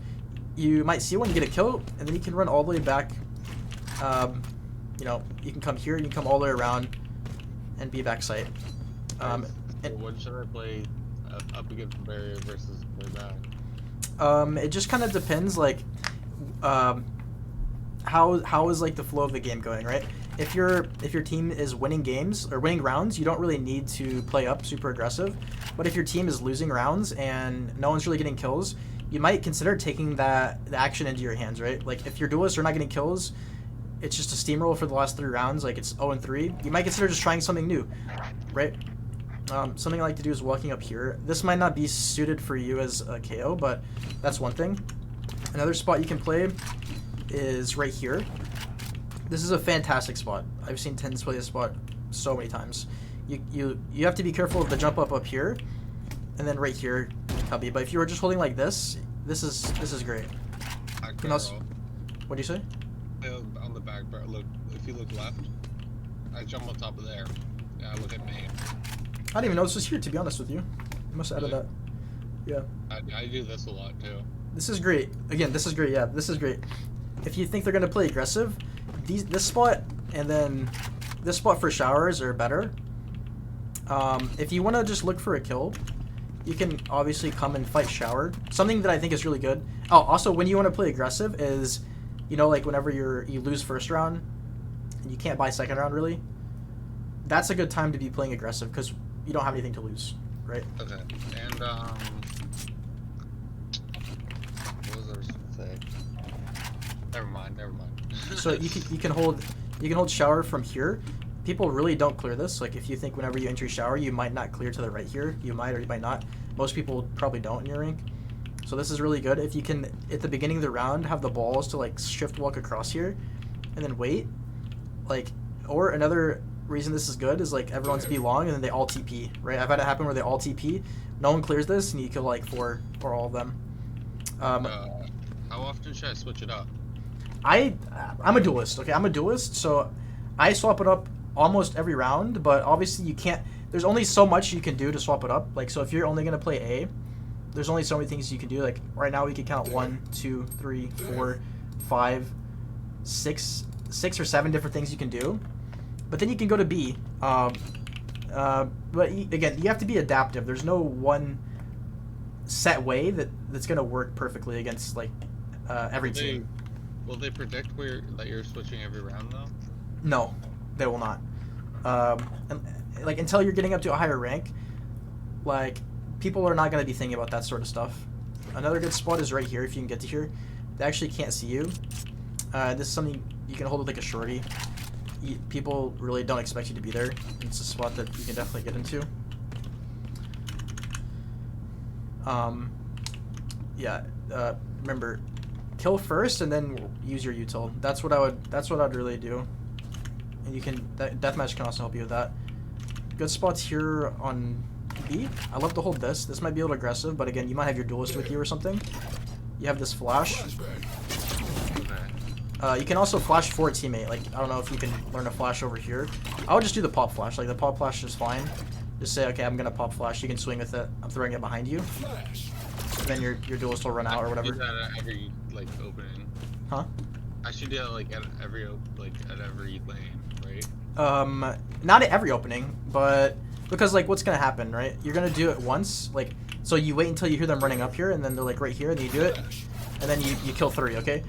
You might see one, get a kill, and then you can run all the way back. You know, you can come here, you can come all the way around, and be back sight. And what should I play up against the barrier versus play back? It just kind of depends, like, how is like the flow of the game going, right? If your team is winning games or winning rounds, you don't really need to play up super aggressive. But if your team is losing rounds and no one's really getting kills, you might consider taking the action into your hands, right? Like if your duelists are not getting kills, it's just a steamroll for the last 3 rounds, like it's 0-3. You might consider just trying something new, right? Something I like to do is walking up here. This might not be suited for you as a KO, but that's one thing. Another spot you can play is right here. This is a fantastic spot. I've seen Tens play this spot so many times. You have to be careful of the jump up here, and then right here, cubby. But if you were just holding like this is great. You know, what do you say? On the back, look. If you look left, I jump on top of there. Yeah, look at me. I didn't even know this was here, to be honest with you. I must have added that. Yeah. I do this a lot too. This is great. Again, this is great. Yeah, this is great. If you think they're gonna play aggressive, this spot and then this spot for showers are better. If you want to just look for a kill, you can obviously come and fight shower. Something that I think is really good. Oh, also when you want to play aggressive is, you know, like whenever you lose first round and you can't buy second round really. That's a good time to be playing aggressive because you don't have anything to lose, right? Okay. And what was I supposed to say? Never mind. So you can hold shower from here. People really don't clear this. Like if you think whenever you enter shower, you might not clear to the right here. You might or you might not. Most people probably don't in your rank. So this is really good. If you can, at the beginning of the round, have the balls to like shift walk across here and then wait. Like, or another reason this is good is like everyone's be long and then they all TP, right? I've had it happen where they all TP. No one clears this and you kill like 4 or all of them. How often should I switch it up? I'm a duelist, okay? I'm a duelist, so I swap it up almost every round, but obviously you can't, there's only so much you can do to swap it up. Like, so if you're only going to play A, there's only so many things you can do. Like, right now we can count 1, 2, 3, 4, 5, 6 or 7 different things you can do. But then you can go to B. But again, you have to be adaptive. There's no one set way that's going to work perfectly against, like, every team. Will they predict that you're switching every round, though? No, they will not. And, like, until you're getting up to a higher rank, like, people are not going to be thinking about that sort of stuff. Another good spot is right here, if you can get to here. They actually can't see you. This is something you can hold with, like, a shorty. People really don't expect you to be there. It's a spot that you can definitely get into. Remember, kill first and then use your util. That's what I'd really do. And you can deathmatch can also help you with that. Good spots here on B. I love to hold this. This might be a little aggressive, but again, you might have your duelist with you or something. You have this flash. You can also flash for a teammate. Like, I don't know if you can learn to flash over here. I would just do the pop flash. Like, the pop flash is fine. Just say, okay, I'm gonna pop flash. You can swing with it. I'm throwing it behind you. Flash. Then your duelist will run out or Do whatever. that at every like opening. Huh? I should do that like at every lane, right? Not at every opening, but because like what's gonna happen, right? You're gonna do it once, like so you wait until you hear them running up here, and then they're like right here, and you do it, and then you kill 3. Okay.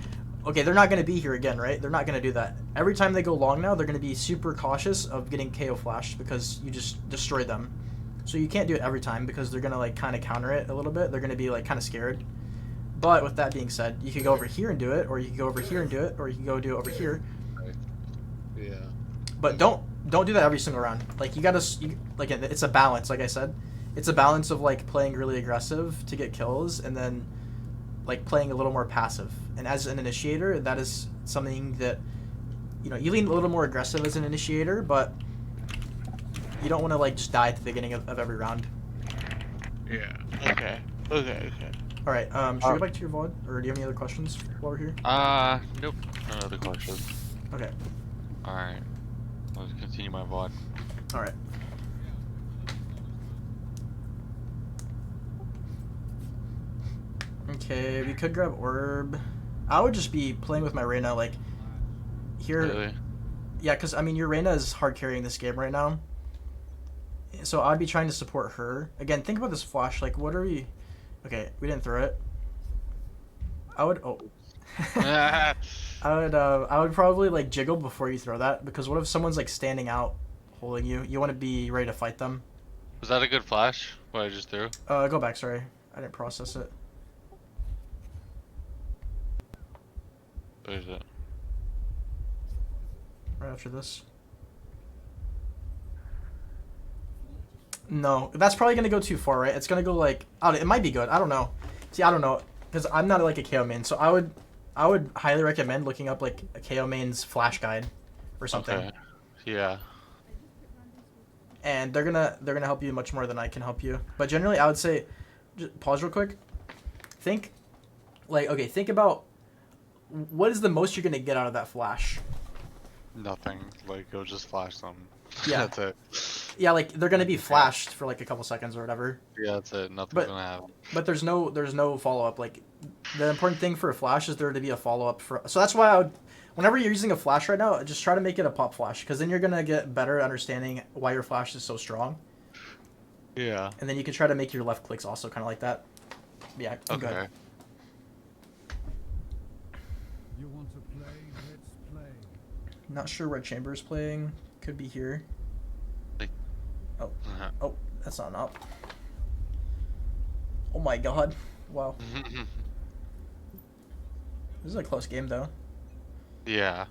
Okay, they're not gonna be here again, right? They're not gonna do that. Every time they go long now, they're gonna be super cautious of getting KO flashed because you just destroyed them. So you can't do it every time because they're gonna like kind of counter it a little bit. They're gonna be like kind of scared. But with that being said, you could go over here and do it, or you could go over here and do it, or you can go do it over here. Right. Yeah. But don't do that every single round. Like you gotta like it's a balance. Like I said, it's a balance of like playing really aggressive to get kills and then like playing a little more passive. And as an initiator, that is something that you lean a little more aggressive as an initiator, but you don't want to like just die at the beginning of every round. Yeah. Okay. Okay. All right. Should we go back to your VOD, or do you have any other questions while we're here? Nope. No other questions. Okay. All right. Let's continue my VOD. All right. Okay, we could grab orb. I would just be playing with my Reyna like here. Really? Yeah, because I mean your Reyna is hard carrying this game right now. So I'd be trying to support her. Again, think about this flash. Like, what are we? Okay, we didn't throw it. I would. Oh. I would probably like jiggle before you throw that, because what if someone's like standing out, holding you? You want to be ready to fight them. Was that a good flash? What I just threw? Go back. Sorry, I didn't process it. Where is it? Right after this. No, that's probably gonna go too far, right? It's gonna go like, oh, it might be good. I don't know. See, I don't know, because I'm not like a KO main, so I would highly recommend looking up like a KO main's flash guide or something. Okay. Yeah. And they're gonna help you much more than I can help you. But generally, I would say, just pause real quick. Think about what is the most you're gonna get out of that flash. Nothing. Like, go just flash them. Yeah. That's it. Yeah, like they're gonna be flashed for like a couple seconds or whatever. Yeah, that's it. Nothing's But- gonna happen. But there's no follow up. Like the important thing for a flash is there to be a follow up for. So that's why I would, whenever you're using a flash right now, just try to make it a pop flash, because then you're gonna get better understanding why your flash is so strong, Yeah. and then you can try to make your left clicks also kind of like that. Yeah. I'm Okay. good. You want to play? Let's play. Not sure where Chamber's playing. Could be here. Oh, that's not an up. Oh my god. Wow. This is a close game though. Yeah.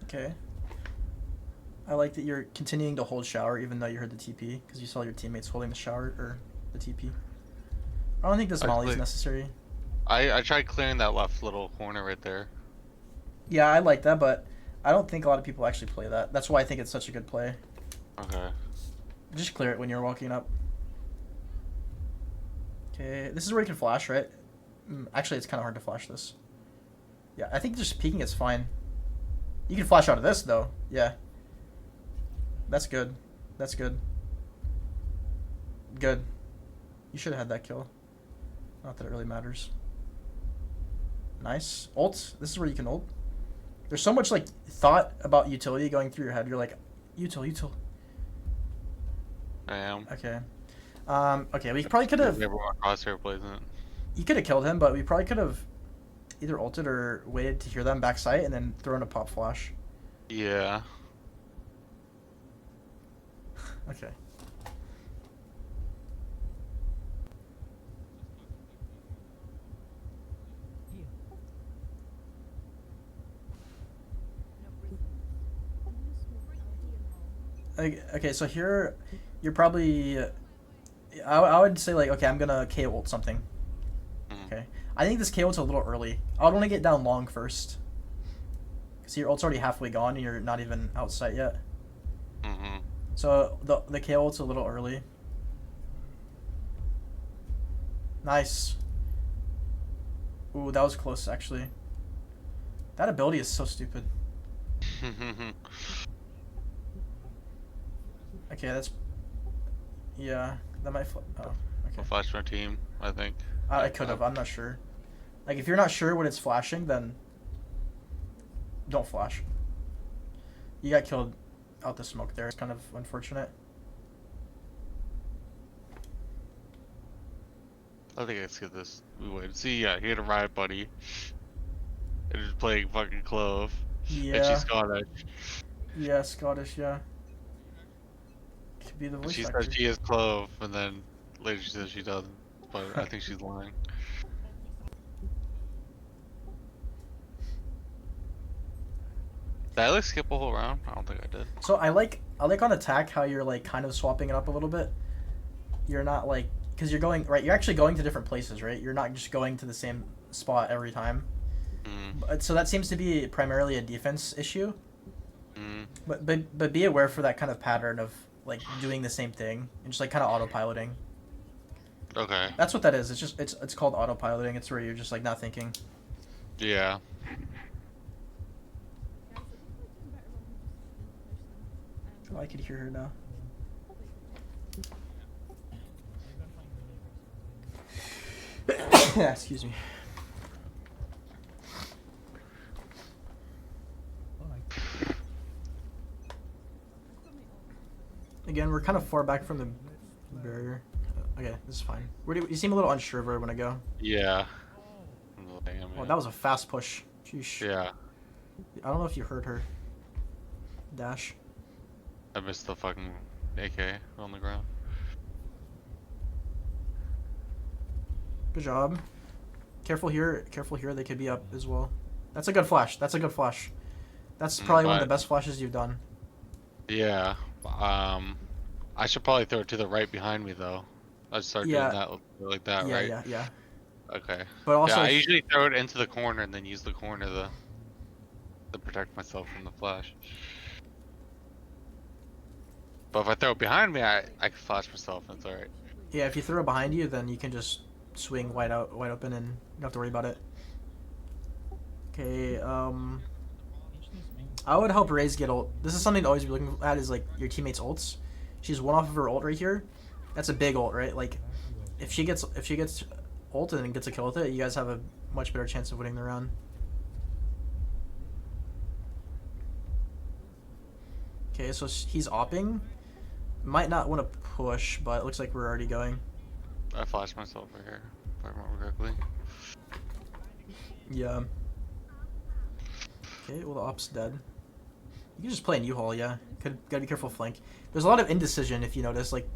Okay. I like that you're continuing to hold shower even though you heard the TP, because you saw your teammates holding the shower or the TP. I don't think this molly is Actually- necessary. I tried clearing that left little corner right there. Yeah, I like that, but I don't think a lot of people actually play that. That's why I think it's such a good play. Okay. Just clear it when you're walking up. Okay, this is where you can flash, right? Actually, it's kind of hard to flash this. Yeah, I think just peeking is fine. You can flash out of this, though. Yeah. That's good. That's good. Good. You should have had that kill. Not that it really matters. Nice. Ult. This is where you can ult. There's so much, like, thought about utility going through your head. You're like, util. I am. Okay. Okay, we probably could have... Everyone Crosshair plays it. You could have killed him, but we probably could have either ulted or waited to hear them backside and then thrown a pop flash. Yeah. Okay. Okay, so here, you're probably... I would say, like, okay, I'm gonna KO ult something. Mhm. Okay. I think this KO ult's a little early. I would want to get down long first. So your ult's already halfway gone and you're not even out sight yet. Mm-hmm. So the K ult's a little early. Nice. Ooh, that was close actually. That ability is so stupid. Okay, that's... Yeah, that might... Oh, okay. I'll flash my team, I think. I could have, I'm not sure. Like, if you're not sure when it's flashing, then... Don't flash. You got killed out the smoke there. It's kind of unfortunate. I think I skip this. We wait and see. Yeah, he had a riot buddy. And he's playing fucking Clove. Yeah. And she's Scottish. Yeah, Scottish, yeah. Could be the voice She actor. said she is Clove, and then later she says she doesn't. But I think she's lying. Did I like skip a whole round? I don't think I did. So I like on attack how you're like kind of swapping it up a little bit. You're not like... Because you're going... Right, you're actually going to different places, right? You're not just going to the same spot every time. But, so that seems to be primarily a defense issue. But be aware for that kind of pattern of like doing the same thing and just like kind of autopiloting. Okay. That's what that is. It's just it's called autopiloting. It's where you're just like not thinking. Yeah. Oh, I could hear her now. Excuse me. Again, we're kind of far back from the barrier. Okay, this is fine. Where do you seem a little unsure of where I want to go? Yeah. Oh, that was a fast push. Sheesh. Yeah. I don't know if you heard her. Dash. I missed the fucking AK on the ground. Good job. Careful here. Careful here. They could be up as well. That's a good flash. That's a good flash. That's probably one of the best flashes you've done. Yeah. I should probably throw it to the right behind me though. I should start doing that like that, Yeah, right? yeah. Okay. But also, yeah, I usually throw it into the corner and then use the corner to protect myself from the flash. But if I throw it behind me, I can flash myself and it's alright. yeah, if you throw it behind you, then you can just swing wide open, and you don't have to worry about it. Okay, I would help Raze get ult. This is something to always be looking at, is like your teammates' ults. She's one off of her ult right here. That's a big ult, right? Like, if she gets ult and gets a kill with it, you guys have a much better chance of winning the round. Okay, so he's opping. Might not want to push, but it looks like we're already going. I flashed myself right here, if I remember correctly. Yeah. Okay, well the op's dead. You can just play in U-Haul, yeah. Gotta be careful flank. There's a lot of indecision if you notice, like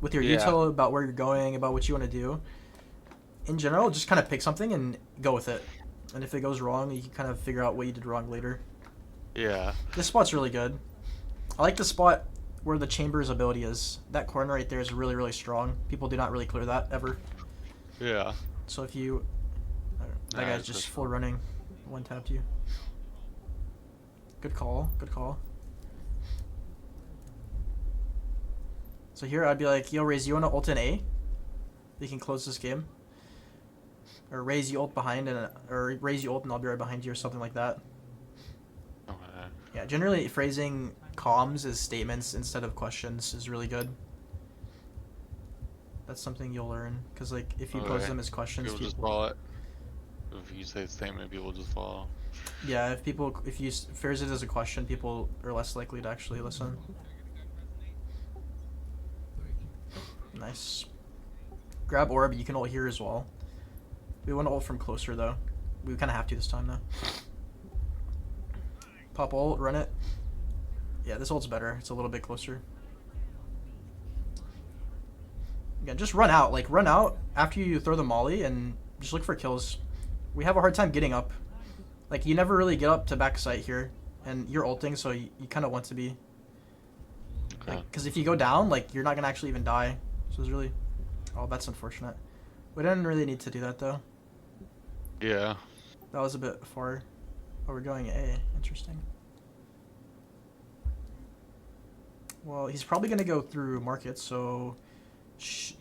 with your util about where you're going, about what you want to do. In general, just kind of pick something and go with it. And if it goes wrong, you can kind of figure out what you did wrong later. Yeah. This spot's really good. I like the spot where the chamber's ability is. That corner right there is really, really strong. People do not really clear that ever. Yeah. So if you... That guy's just full running. One tapped you. Good call. Good call. So here I'd be like, yo, Raze, you want to ult in A? You can close this game. Or Raze, you ult behind, or Raze, you ult and I'll be right behind you, or something like that. Okay. Yeah, generally phrasing comms as statements instead of questions is really good. That's something you'll learn, because like if you pose them as questions, people just follow it. If you say a statement, people just follow. Yeah, if you phrase it as a question, people are less likely to actually listen. Nice. Grab orb, you can ult here as well. We want to ult from closer though. We kind of have to this time though. Pop ult, run it. Yeah, this ult's better. It's a little bit closer. Again, just run out. Like, run out after you throw the molly and just look for kills. We have a hard time getting up. Like, you never really get up to backside here. And you're ulting, so you kind of want to be. Okay. Because if you go down, like, you're not going to actually even die. So it's really... Oh, that's unfortunate. We didn't really need to do that, though. Yeah. That was a bit far. Oh, we're going A. Interesting. Well, he's probably going to go through market, so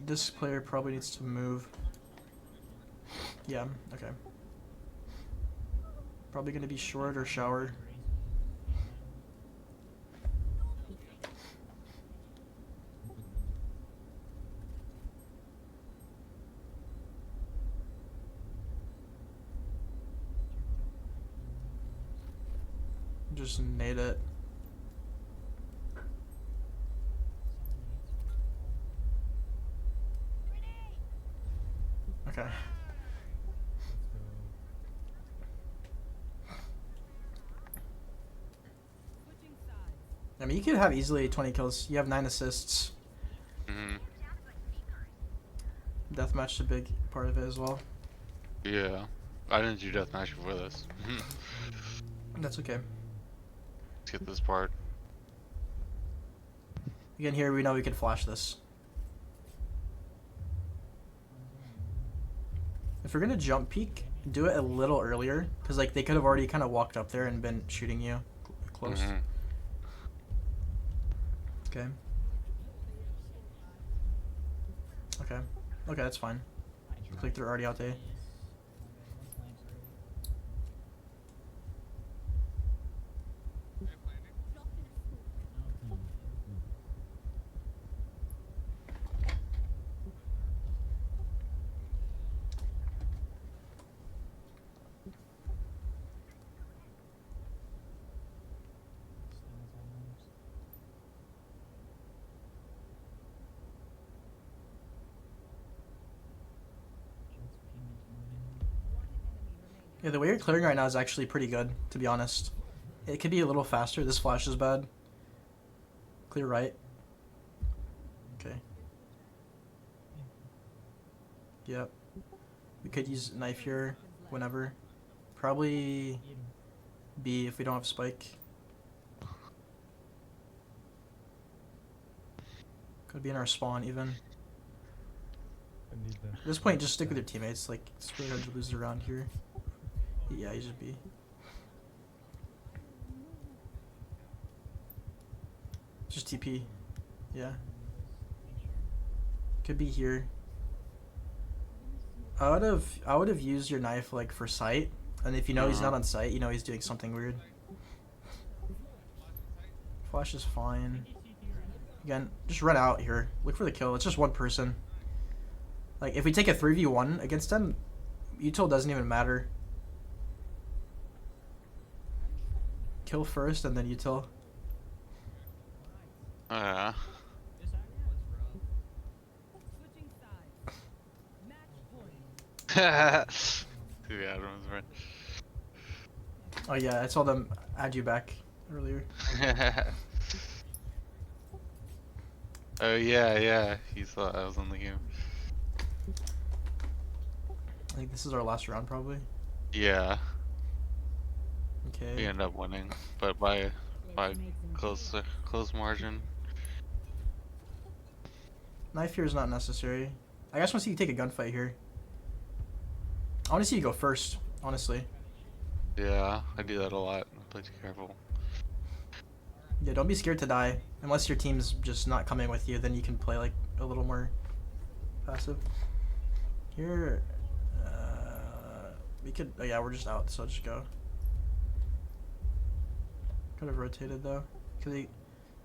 this player probably needs to move. Yeah, okay. Probably going to be short or shower. Just nade it. Okay. Switching sides. I mean, you could have easily 20 kills. You have 9 assists. Mhm. Deathmatch's a big part of it as well. Yeah. I didn't do deathmatch before this. That's okay. Let's get this part. Again, here we know we can flash this. If we're gonna jump peek, do it a little earlier, because like they could have already kind of walked up there and been shooting you close. Mhm. Okay. Okay. Okay, that's fine. Looks like they're already out there. Yeah, the way you're clearing right now is actually pretty good, to be honest. It could be a little faster. This flash is bad. Clear right. Okay. Yep. We could use knife here whenever. Probably B if we don't have spike. Could be in our spawn even. At this point, just stick with your teammates. Like, it's really hard to lose the round here. Yeah, you should be. Just TP. Yeah. Could be here. I would have used your knife like for sight, and if you know he's not on sight, you know he's doing something weird. Flash is fine. Again, just run out here. Look for the kill. It's just one person. Like if we take a 3v1 against them, util doesn't even matter. Kill first and then util. Yeah. Switching sides. Match point. Two Adams, right? Oh yeah, I saw them add you back earlier. Oh yeah, yeah. He thought I was on the game. I think this is our last round probably. Yeah. We Okay. end up winning, but by close margin. Knife here is not necessary. I just want to see you take a gunfight here. I want to see you go first, honestly. Yeah, I do that a lot. I play too careful. Yeah, don't be scared to die. Unless your team's just not coming with you, then you can play like a little more passive. Here, we could. Oh yeah, we're just out, so just go. Could have rotated though.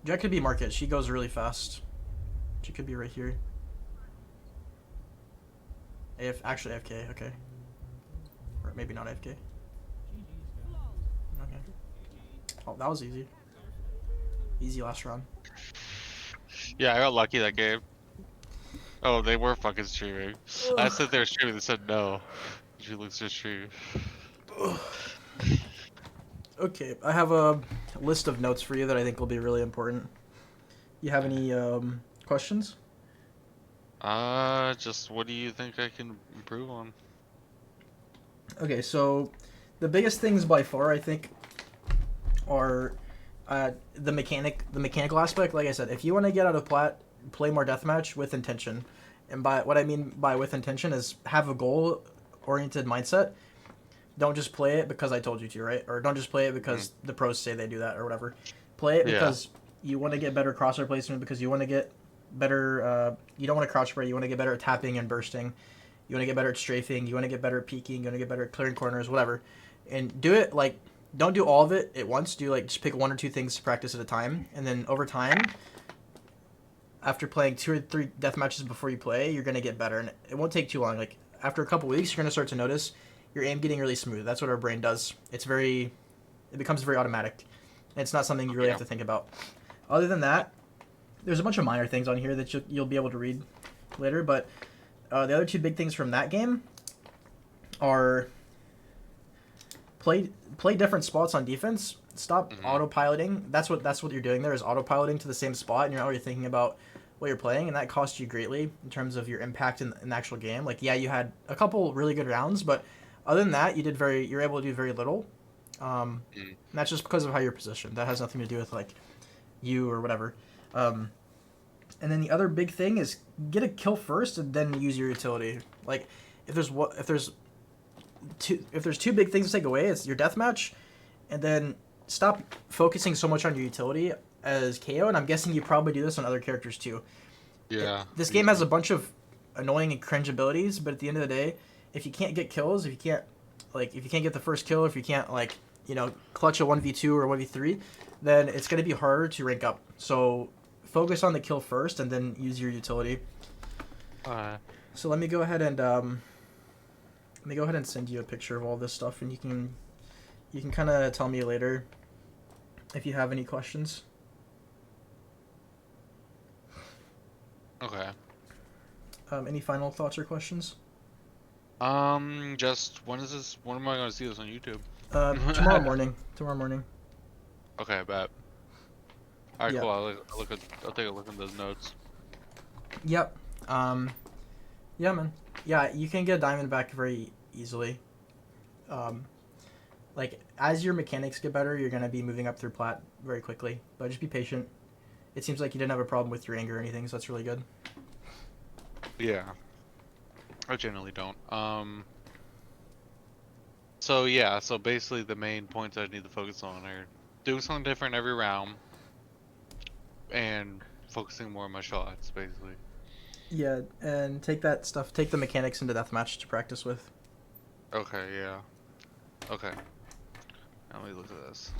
Jack could be market. She goes really fast. She could be right here. Actually AFK. Okay. Or maybe not AFK. Okay. Oh, that was easy. Easy last round. Yeah, I got lucky that game. Oh, they were fucking streaming. I said they were streaming. They said no. She looks to stream. Okay, I have a list of notes for you that I think will be really important. You have any questions? Just what do you think I can improve on? Okay, so the biggest things by far I think are the mechanical aspect. Like I said, if you want to get out of plat, play more deathmatch with intention. And by what I mean by with intention is have a goal oriented mindset. don't just play it because I told you to, right? Or don't just play it because the pros say they do that or whatever. Play it because you want to get better crosshair placement, because you want to get better. You don't want to crouch spray. You want to get better at tapping and bursting. You want to get better at strafing. You want to get better at peeking. You want to get better at clearing corners, whatever. And do it like, don't do all of it at once. Do like just pick 1 or 2 things to practice at a time, and then over time, after playing 2 or 3 death matches before you play, you're gonna get better, and it won't take too long. Like after a couple weeks, you're gonna start to notice your aim getting really smooth. That's what our brain does. It becomes very automatic. And it's not something you really have to think about. Other than that, there's a bunch of minor things on here that you'll be able to read later, but the other 2 big things from that game are play different spots on defense. Stop autopiloting. That's what you're doing there, is autopiloting to the same spot, and you're already thinking about what you're playing, and that costs you greatly in terms of your impact in the actual game. Like, yeah, you had a couple really good rounds, but other than that, you're able to do very little. And that's just because of how you're positioned. That has nothing to do with like you or whatever. And then the other big thing is get a kill first and then use your utility. Like if there's 2 big things to take away, it's your deathmatch, and then stop focusing so much on your utility as KO. And I'm guessing you probably do this on other characters too. Yeah. This game has a bunch of annoying and cringe abilities, but at the end of the day, if you can't get kills, if you can't get the first kill, if you can't clutch a 1v2 or 1v3, then it's going to be harder to rank up. So focus on the kill first and then use your utility. So let me go ahead and send you a picture of all this stuff, and you can kind of tell me later if you have any questions. Okay. Any final thoughts or questions? Just when am I gonna see this on YouTube? Tomorrow morning. Tomorrow morning. Okay, bet. Alright, Yeah. cool. I'll take a look at those notes. Yep. Yeah, man. Yeah, you can get a diamond back very easily. Like as your mechanics get better, you're gonna be moving up through plat very quickly. But just be patient. It seems like you didn't have a problem with your anger or anything, so that's really good. Yeah. I generally don't. So yeah, so basically the main points I need to focus on are doing something different every round and focusing more on my shots, basically. Yeah, and take the mechanics into deathmatch to practice with. Okay, yeah. Okay. Now let me look at this.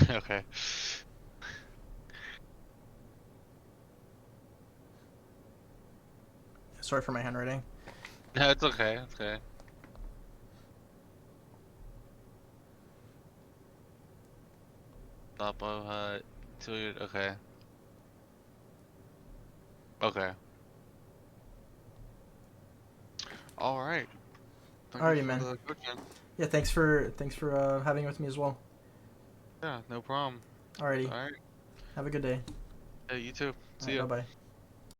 Okay. Sorry for my handwriting. No, it's okay. It's okay. Topo hut. Okay. Okay. All right. Alrighty, man. Yeah, thanks for having with me as well. Yeah, no problem. Alrighty. All right. Have a good day. Yeah, you too. See Bye ya. bye.